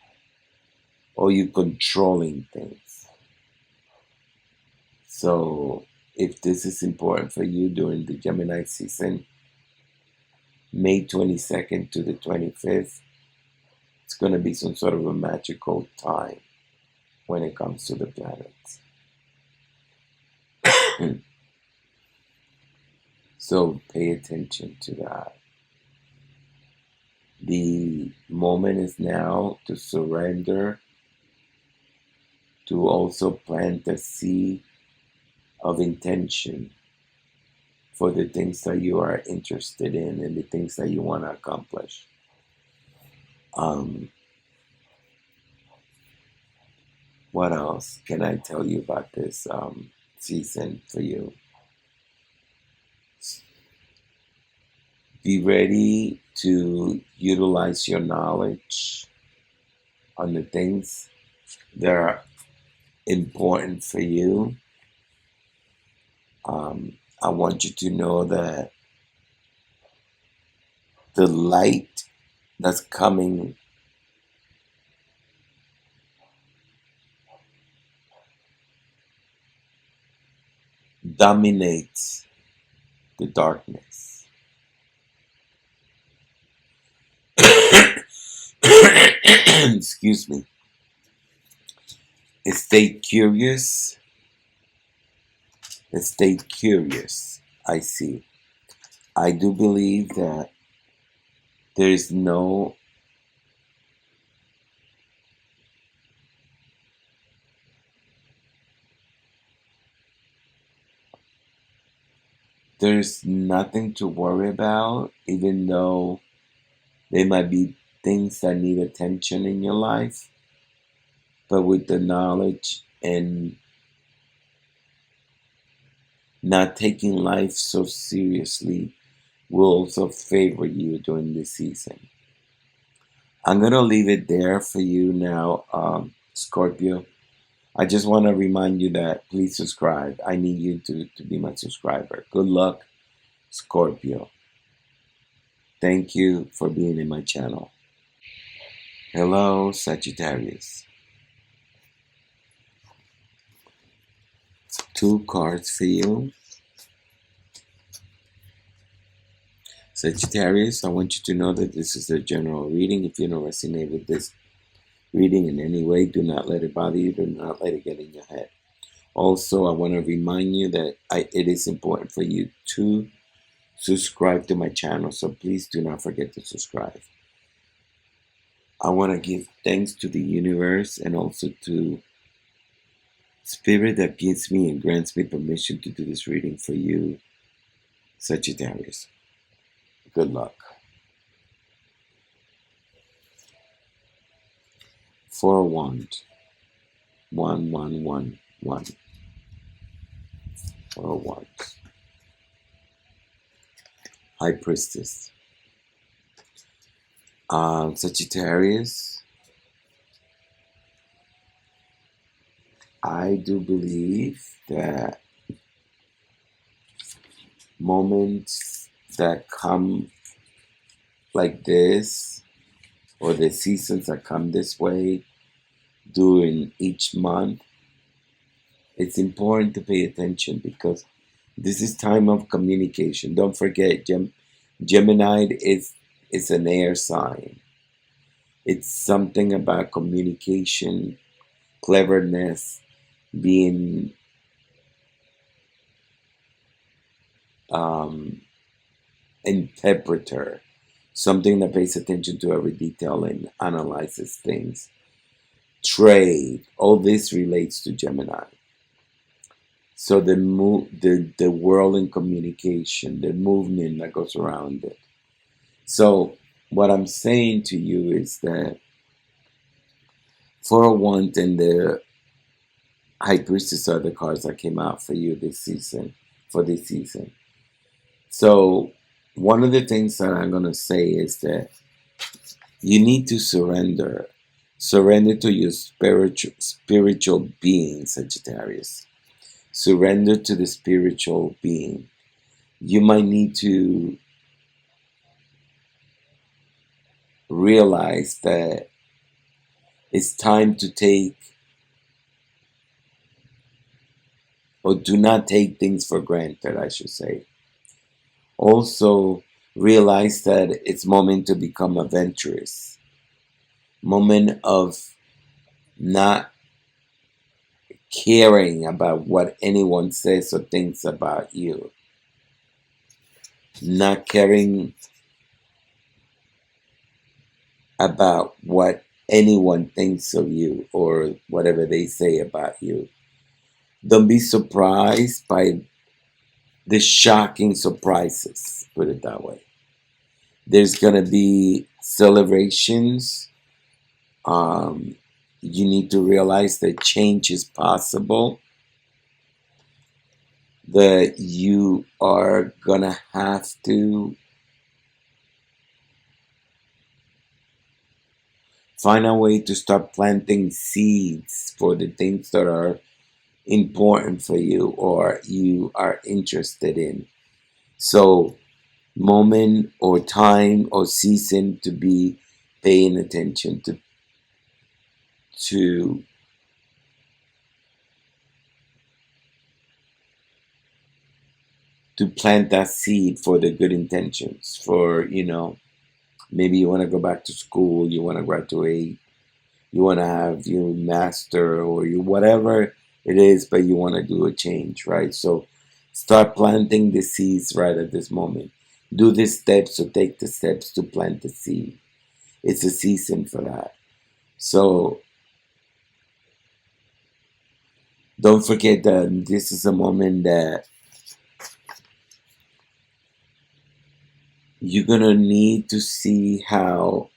or you controlling things. So if this is important for you during the Gemini season, May 22nd to the 25th, it's going to be some sort of a magical time when it comes to the planets. So pay attention to that. The moment is now to surrender, to also plant a seed of intention for the things that you are interested in and the things that you want to accomplish. What else can I tell you about this season for you? Be ready to utilize your knowledge on the things that are important for you. I want you to know that the light that's coming dominates the darkness. Excuse me. Stay curious. Stay curious. I see. I do believe that there is there's nothing to worry about, even though there might be things that need attention in your life. But with the knowledge and not taking life so seriously will also favor you during this season. I'm going to leave it there for you now, Scorpio. I just want to remind you that please subscribe. I need you to be my subscriber. Good luck, Scorpio. Thank you for being in my channel. Hello, Sagittarius. 2 cards for you. Sagittarius, I want you to know that this is a general reading. If you don't resonate with this reading in any way, do not let it bother you. Do not let it get in your head. Also, I want to remind you that it is important for you to subscribe to my channel. So please do not forget to subscribe. I want to give thanks to the universe and also to Spirit that gives me and grants me permission to do this reading for you, Sagittarius. Good luck. 4 of Wands. 1, 1, 1, 1. 4 of Wands. High Priestess. Sagittarius, I do believe that moments that come like this, or the seasons that come this way during each month, it's important to pay attention because this is time of communication. Don't forget, Gemini is an air sign. It's something about communication, cleverness, being um, interpreter, something that pays attention to every detail and analyzes things. Trade, all this relates to Gemini. So the world in communication, the movement that goes around it. So what I'm saying to you is that for one thing, the High Priestess are the cards that came out for you this season, for this season. So one of the things that I'm going to say is that you need to surrender. Surrender to your spiritual being, Sagittarius. Surrender to the spiritual being. You might need to realize that it's time to take, or do not take things for granted, I should say. Also, realize that it's moment to become adventurous. Moment of not caring about what anyone says or thinks about you. Not caring about what anyone thinks of you or whatever they say about you. Don't be surprised by the shocking surprises, put it that way. There's going to be celebrations. You need to realize that change is possible. That you are going to have to find a way to start planting seeds for the things that are important for you or you are interested in. So, moment or time or season to be paying attention to plant that seed for the good intentions. For, maybe you want to go back to school, you want to graduate, you want to have your master or you whatever it is, but you want to do a change, right? So start planting the seeds right at this moment. Do the steps or take the steps to plant the seed. It's a season for that. So don't forget that this is a moment that you're going to need to see how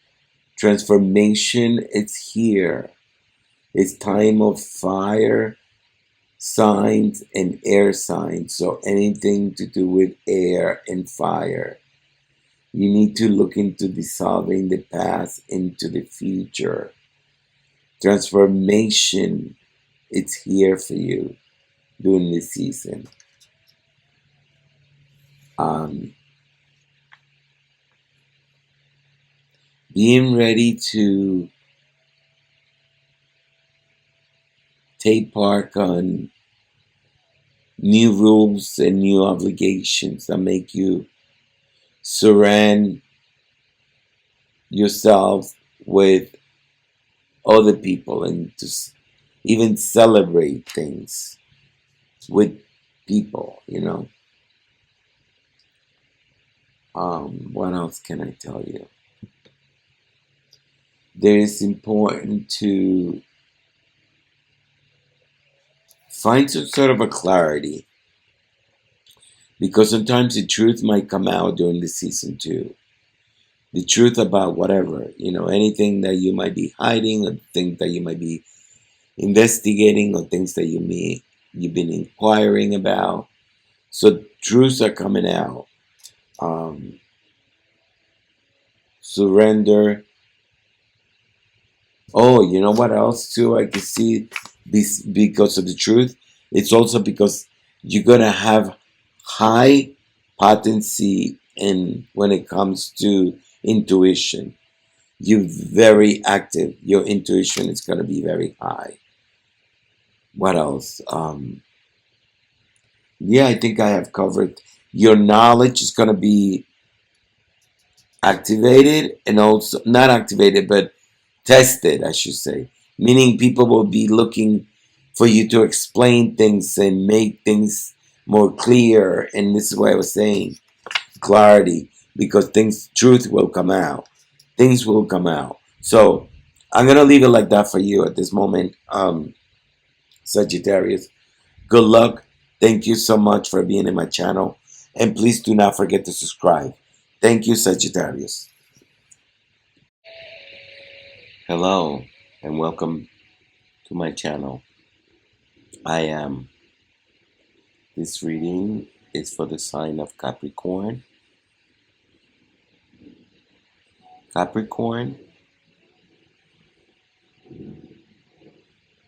transformation is here. It's time of fire signs and air signs. So anything to do with air and fire. You need to look into dissolving the past into the future. Transformation, it's here for you during this season. Being ready to take part on new rules and new obligations that make you surround yourself with other people and to even celebrate things with people, What else can I tell you? There is important to find some sort of a clarity, because sometimes the truth might come out during the season too. The truth about whatever, anything that you might be hiding or things that you might be investigating or things that you've been inquiring about. So truths are coming out. Surrender. Oh, you know what else too? I can see this because of the truth. It's also because you're gonna have high potency in when it comes to intuition. You're very active. Your intuition is gonna be very high. What else? Yeah, I think I have covered. Your knowledge is gonna be activated and also not activated, but tested, I should say. Meaning people will be looking for you to explain things and make things more clear. And this is what I was saying, clarity, because truth will come out. Things will come out. So I'm going to leave it like that for you at this moment, Sagittarius. Good luck. Thank you so much for being in my channel. And please do not forget to subscribe. Thank you, Sagittarius. Hello, and welcome to my channel. This reading is for the sign of Capricorn. Capricorn,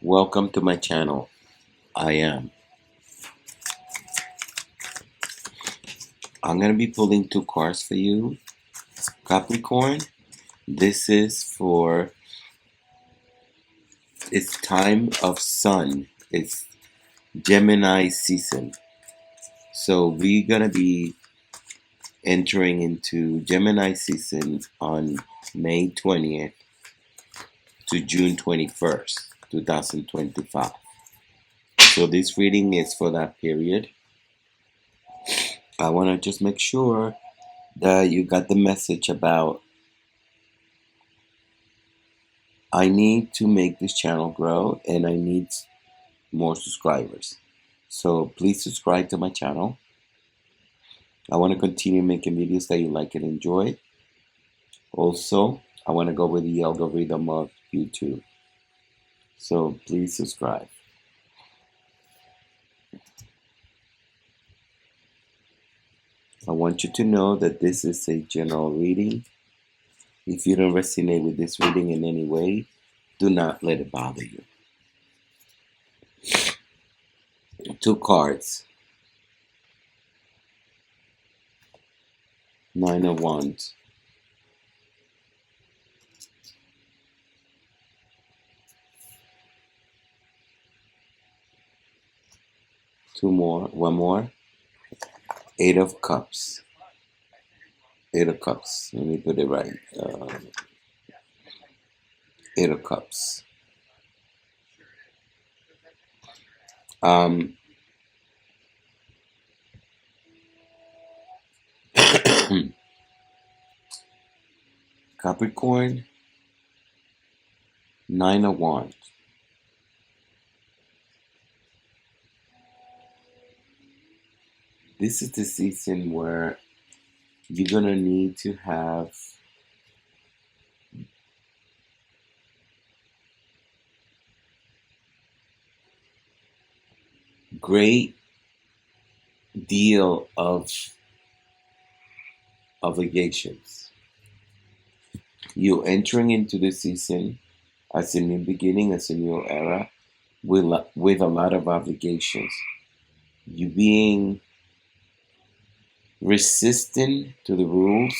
welcome to my channel. I'm going to be pulling 2 cards for you. Capricorn, this is for, it's time of sun. It's Gemini season. So we're going to be entering into Gemini season on May 20th to June 21st, 2025. So this reading is for that period. I want to just make sure that you got the message about I need to make this channel grow and I need more subscribers. So please subscribe to my channel. I want to continue making videos that you like and enjoy. Also, I want to go with the algorithm of YouTube. So please subscribe. I want you to know that this is a general reading. If you don't resonate with this reading in any way, do not let it bother you. 2 cards. 9 of Wands. One more. 8 of Cups. 8 of Cups. Let me put it right. 8 of Cups. Capricorn, 9 of Wands. This is the season where you're going to need to have great deal of obligations. You entering into the season as a new beginning, as a new era, with a lot of obligations. You being resistant to the rules.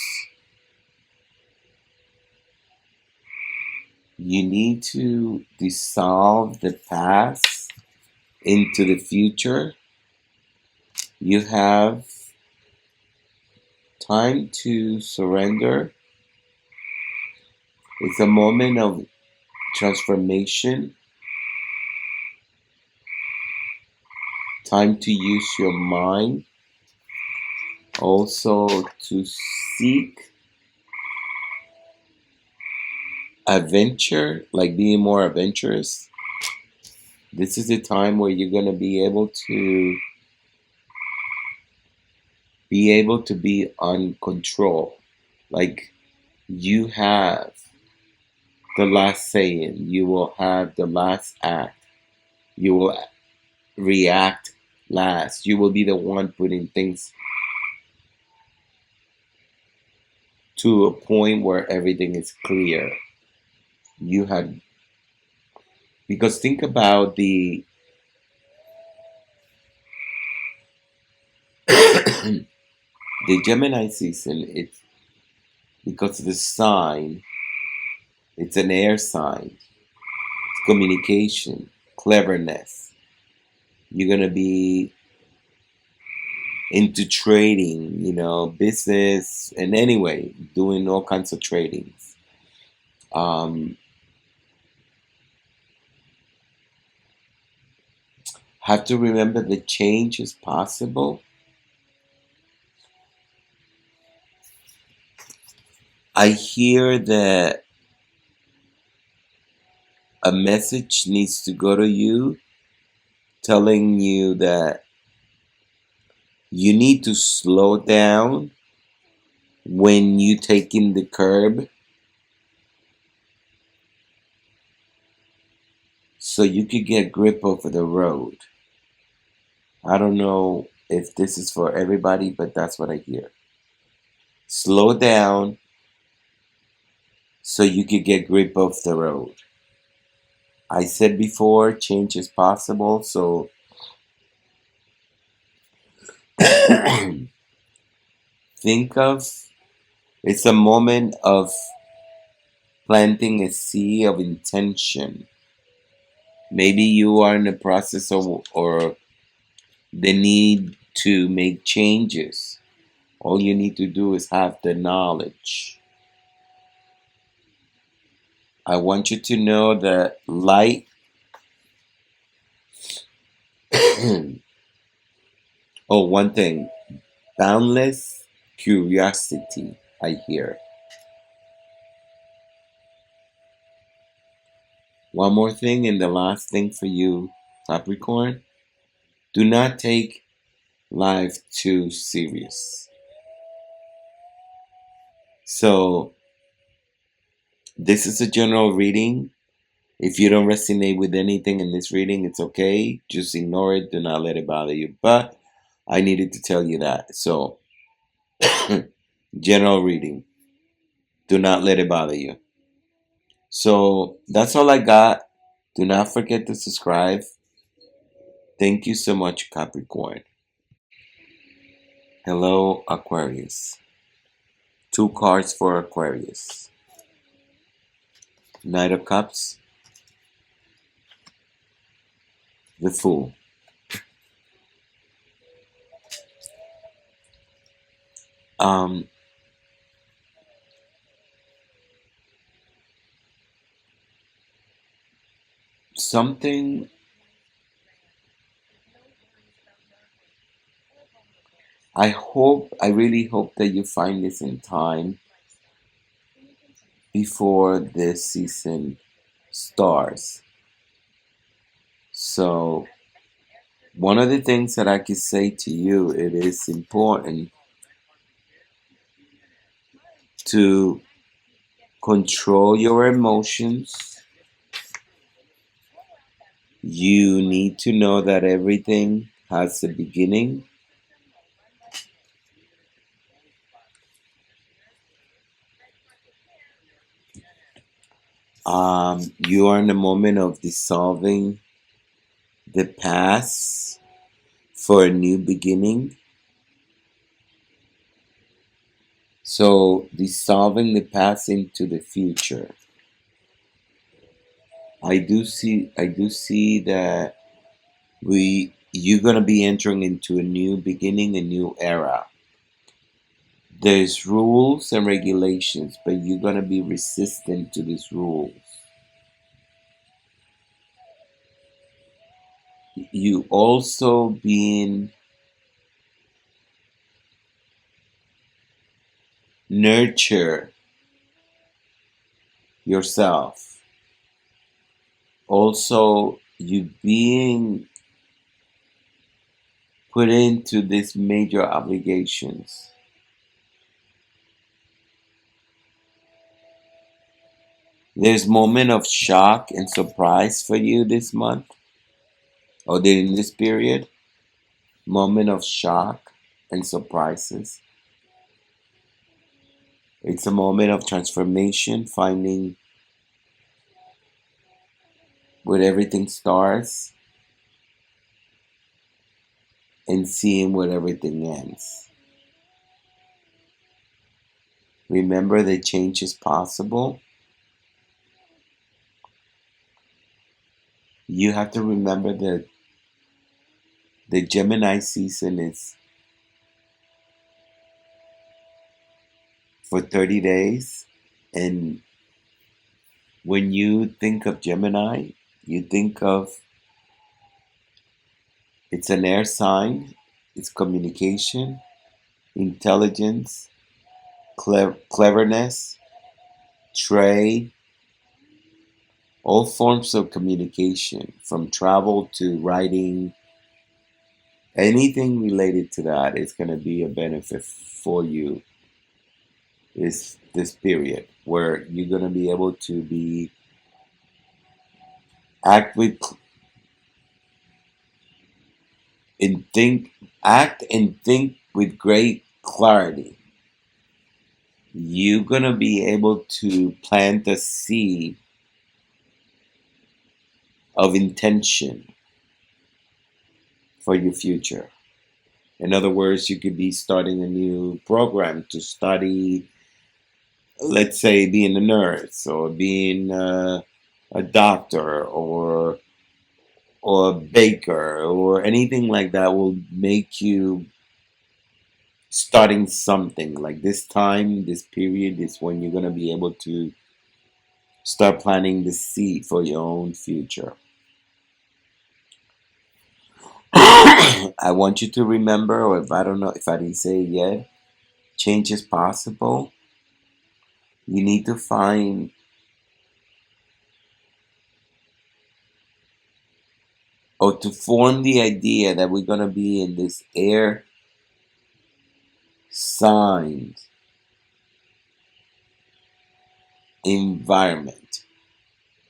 You need to dissolve the past into the future. You have time to surrender. It's a moment of transformation. Time to use your mind. Also to seek adventure, like being more adventurous. This is the time where you're going to be able to be on control. Like you have the last saying, you will have the last act, you will react last, you will be the one putting things to a point where everything is clear. You had, because think about the the Gemini season. It's because of the sign. It's an air sign. It's communication, cleverness. You're gonna be into trading, business, and anyway, doing all kinds of tradings. Have to remember that change is possible. I hear that a message needs to go to you telling you that you need to slow down when you take in the curb so you could get grip over the road. I don't know if this is for everybody, but that's what I hear. Slow down so you could get grip of the road. I said before, change is possible, so think of it's a moment of planting a seed of intention. Maybe you are in the process of or the need to make changes. All you need to do is have the knowledge. I want you to know that light oh, one thing. Boundless curiosity, I hear. One more thing, and the last thing for you, Capricorn. Do not take life too serious. So, this is a general reading. If you don't resonate with anything in this reading, it's okay. Just ignore it. Do not let it bother you. But I needed to tell you that. So, general reading. Do not let it bother you. So, that's all I got. Do not forget to subscribe. Thank you so much, Capricorn. Hello, Aquarius. 2 cards for Aquarius. Knight of Cups. The Fool. Something I really hope that you find this in time before this season starts. So, one of the things that I could say to you, it is important to control your emotions. You need to know that everything has a beginning. You are in a moment of dissolving the past for a new beginning. So, dissolving the past into the future. I do see that you're gonna be entering into a new beginning, a new era. There's rules and regulations, but you're gonna be resistant to these rules. You also being nurture yourself. Also, you being put into these major obligations. There's moment of shock and surprise for you this month or during this period. Moment of shock and surprises. It's a moment of transformation, finding where everything starts and seeing where everything ends. Remember that change is possible. You have to remember that the Gemini season is for 30 days. And when you think of Gemini, you think of It's an air sign. It's communication, intelligence, cleverness, trade, all forms of communication, from travel to writing, anything related to that is going to be a benefit for you. Is this period where you're going to be able to be act with and think, act and think with great clarity. You're going to be able to plant a seed of intention for your future. In other words, you could be starting a new program to study, let's say, being a nurse or being a doctor or a baker or anything like that will make you starting something. Like this time, this period is when you're going to be able to start planting the seed for your own future. I want you to remember, or if I don't know, if I didn't say it yet, change is possible. You need to find or to form the idea that we're going to be in this air sign environment.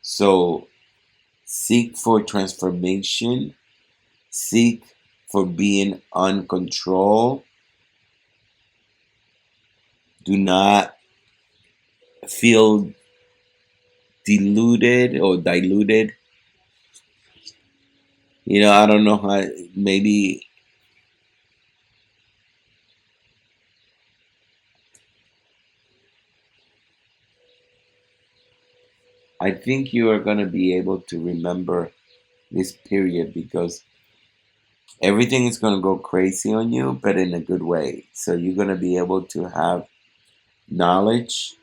So seek for transformation, seek for being uncontrolled. Do not feel deluded or diluted. I don't know how, maybe I think you are going to be able to remember this period because everything is going to go crazy on you, but in a good way. So you're going to be able to have knowledge,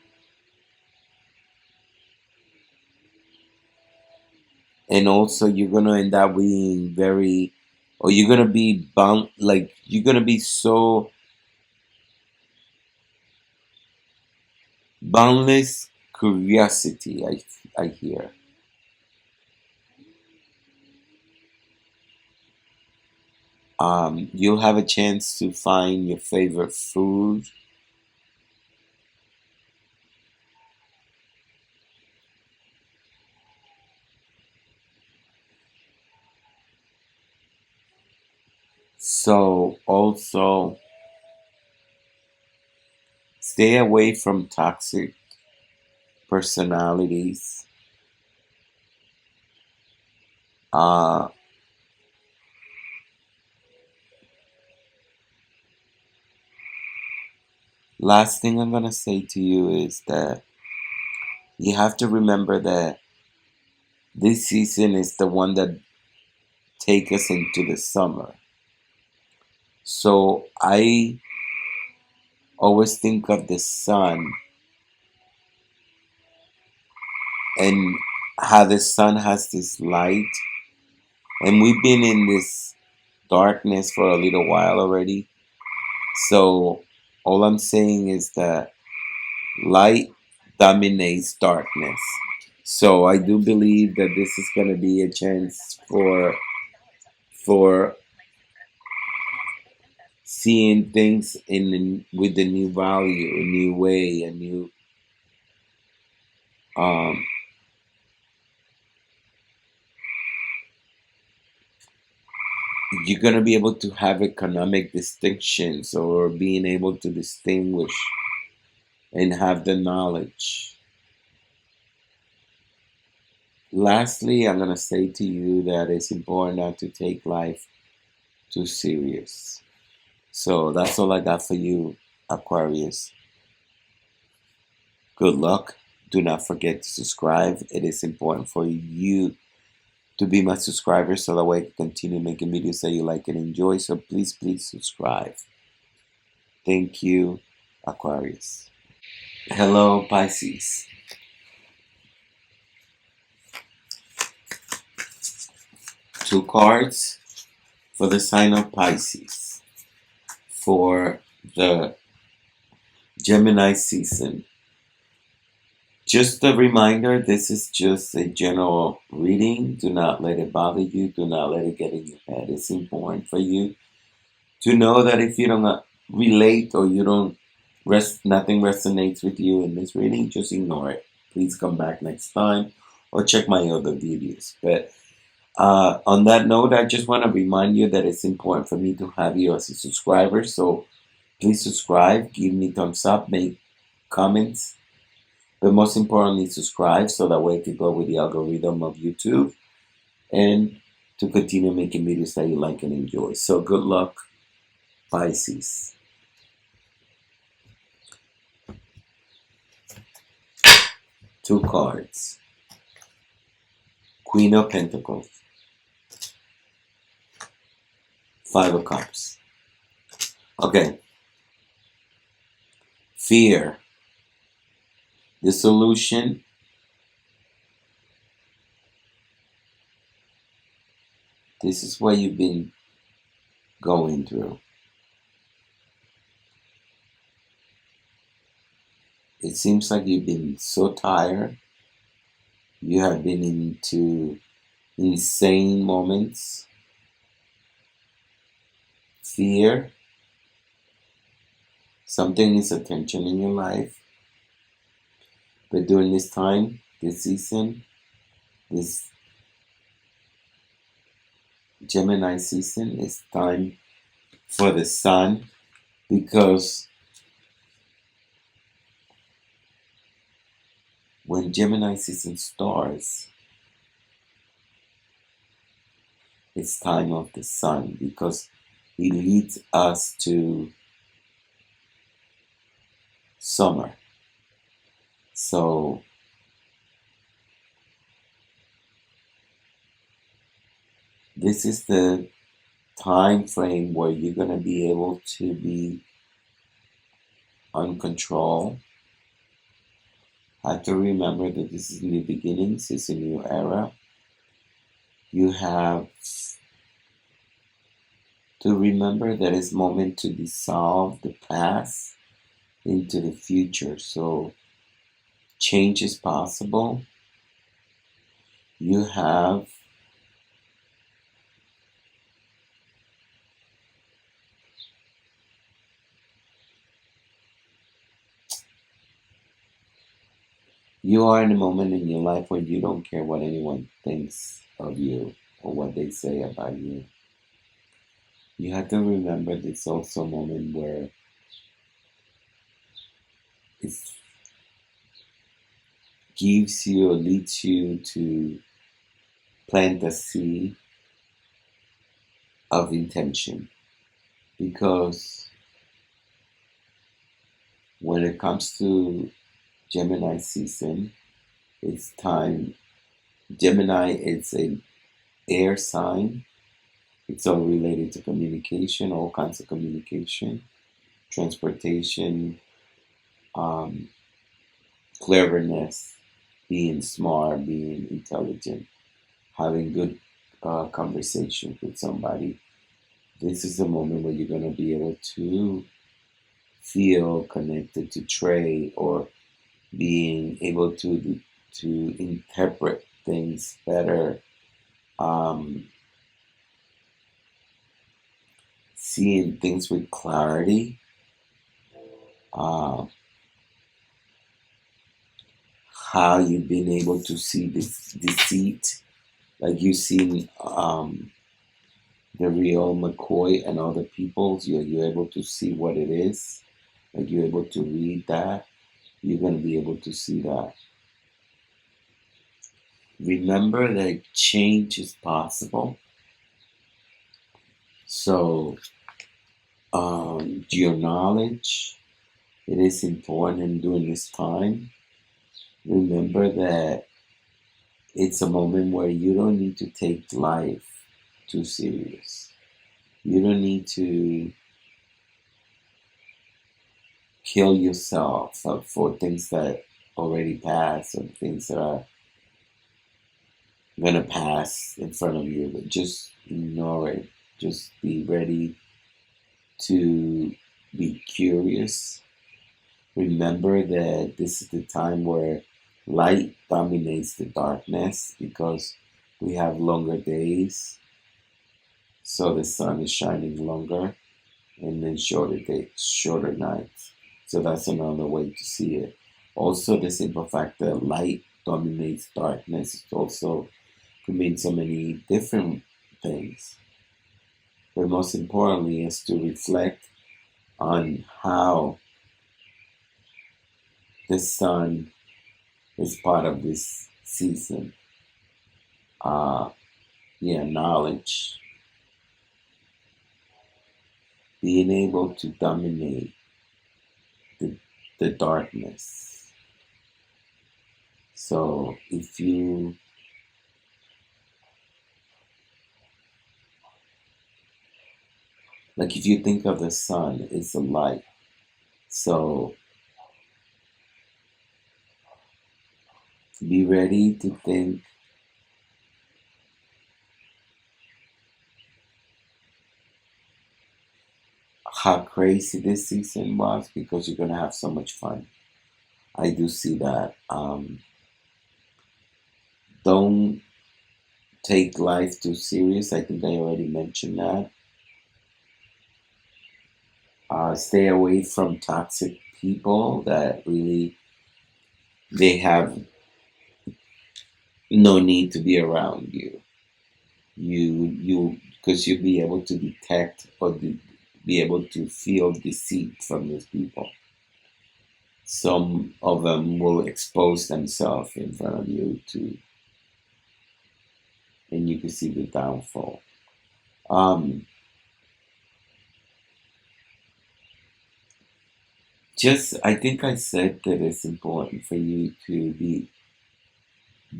and also you're going to end up being very, or you're going to be bound, like you're going to be so boundless curiosity. I hear. You'll have a chance to find your favorite food. So also stay away from toxic personalities. Uh, Last thing I'm gonna say to you is that you have to remember that this season is the one that take us into the summer. So I always think of the sun and how the sun has this light, and we've been in this darkness for a little while already. So all I'm saying is that light dominates darkness. So I do believe that this is going to be a chance for seeing things with a new value, a new way, a new um, you're going to be able to have economic distinctions or being able to distinguish and have the knowledge. Lastly, I'm going to say to you that it's important not to take life too serious. So that's all I got for you, Aquarius. Good luck. Do not forget to subscribe. It is important for you to be my subscriber so that way I can continue making videos that you like and enjoy. So please subscribe. Thank you, Aquarius. Hello, Pisces. Two cards. for the sign of Pisces for the Gemini season. Just a reminder, this is just a general reading. Do not let it bother you. Do not let it get in your head. It's important for you to know that if you don't relate or you don't nothing resonates with you in this reading, just ignore it. Please come back next time or check my other videos. But on that note, I just want to remind you that it's important for me to have you as a subscriber. So please subscribe, give me thumbs up, make comments, but most importantly, subscribe so that way I can go with the algorithm of YouTube and to continue making videos that you like and enjoy. So good luck, Pisces. Two cards. Queen of Pentacles. Five of Cups. Okay. Fear. The solution. This is what you've been going through. It seems like you've been so tired. You have been into insane moments. Fear. Something needs attention in your life. But during this time, this season, this Gemini season, it's time for the sun, because when Gemini season starts, it's time of the sun, because it leads us to summer. So this is the time frame where you're going to be able to be on control. Have to remember that this is new beginnings, it's a new era. You have to remember that it's moment to dissolve the past into the future. So change is possible. You have you are in a moment in your life where you don't care what anyone thinks of you or what they say about you. You have to remember this also a moment where it gives you or leads you to plant a seed of intention. Because when it comes to Gemini season, it's time. Gemini is an air sign. It's all related to communication, all kinds of communication, transportation, cleverness, being smart, being intelligent, having good conversation with somebody. This is a moment where you're going to be able to feel connected to trade, or being able to interpret things better, seeing things with clarity, how you've been able to see this deceit, like you've seen the real McCoy and other people's. You're able to see what it is, like you're able to read that. You're going to be able to see that. Remember that change is possible. So your knowledge, it is important during this time. Remember that it's a moment where you don't need to take life too serious. You don't need to kill yourself for things that already passed, or things that are gonna pass in front of you, but just ignore it. Just be ready to be curious. Remember that this is the time where light dominates the darkness because we have longer days, so the sun is shining longer, and then shorter days, shorter nights. So that's another way to see it. Also, the simple fact that light dominates darkness it also could mean so many different things. But most importantly is to reflect on how the sun is part of this season. Knowledge, being able to dominate the darkness. So if you think of the sun, it's a light. So be ready to think how crazy this season was because you're gonna have so much fun. I do see that. Don't take life too serious. I think I already mentioned that. Stay away from toxic people that really they have no need to be around you. You because you'll be able to detect or be able to feel deceit from these people. Some of them will expose themselves in front of you too, and you can see the downfall. I think I said that it's important for you to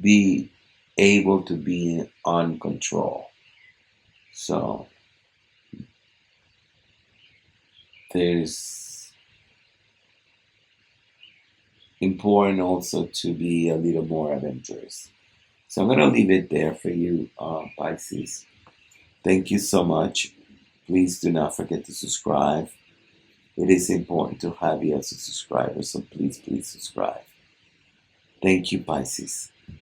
be able to be on control. So there's important also to be a little more adventurous. So I'm gonna leave it there for you, Pisces. Thank you so much. Please do not forget to subscribe. It is important to have you as a subscriber, so please subscribe. Thank you, Pisces.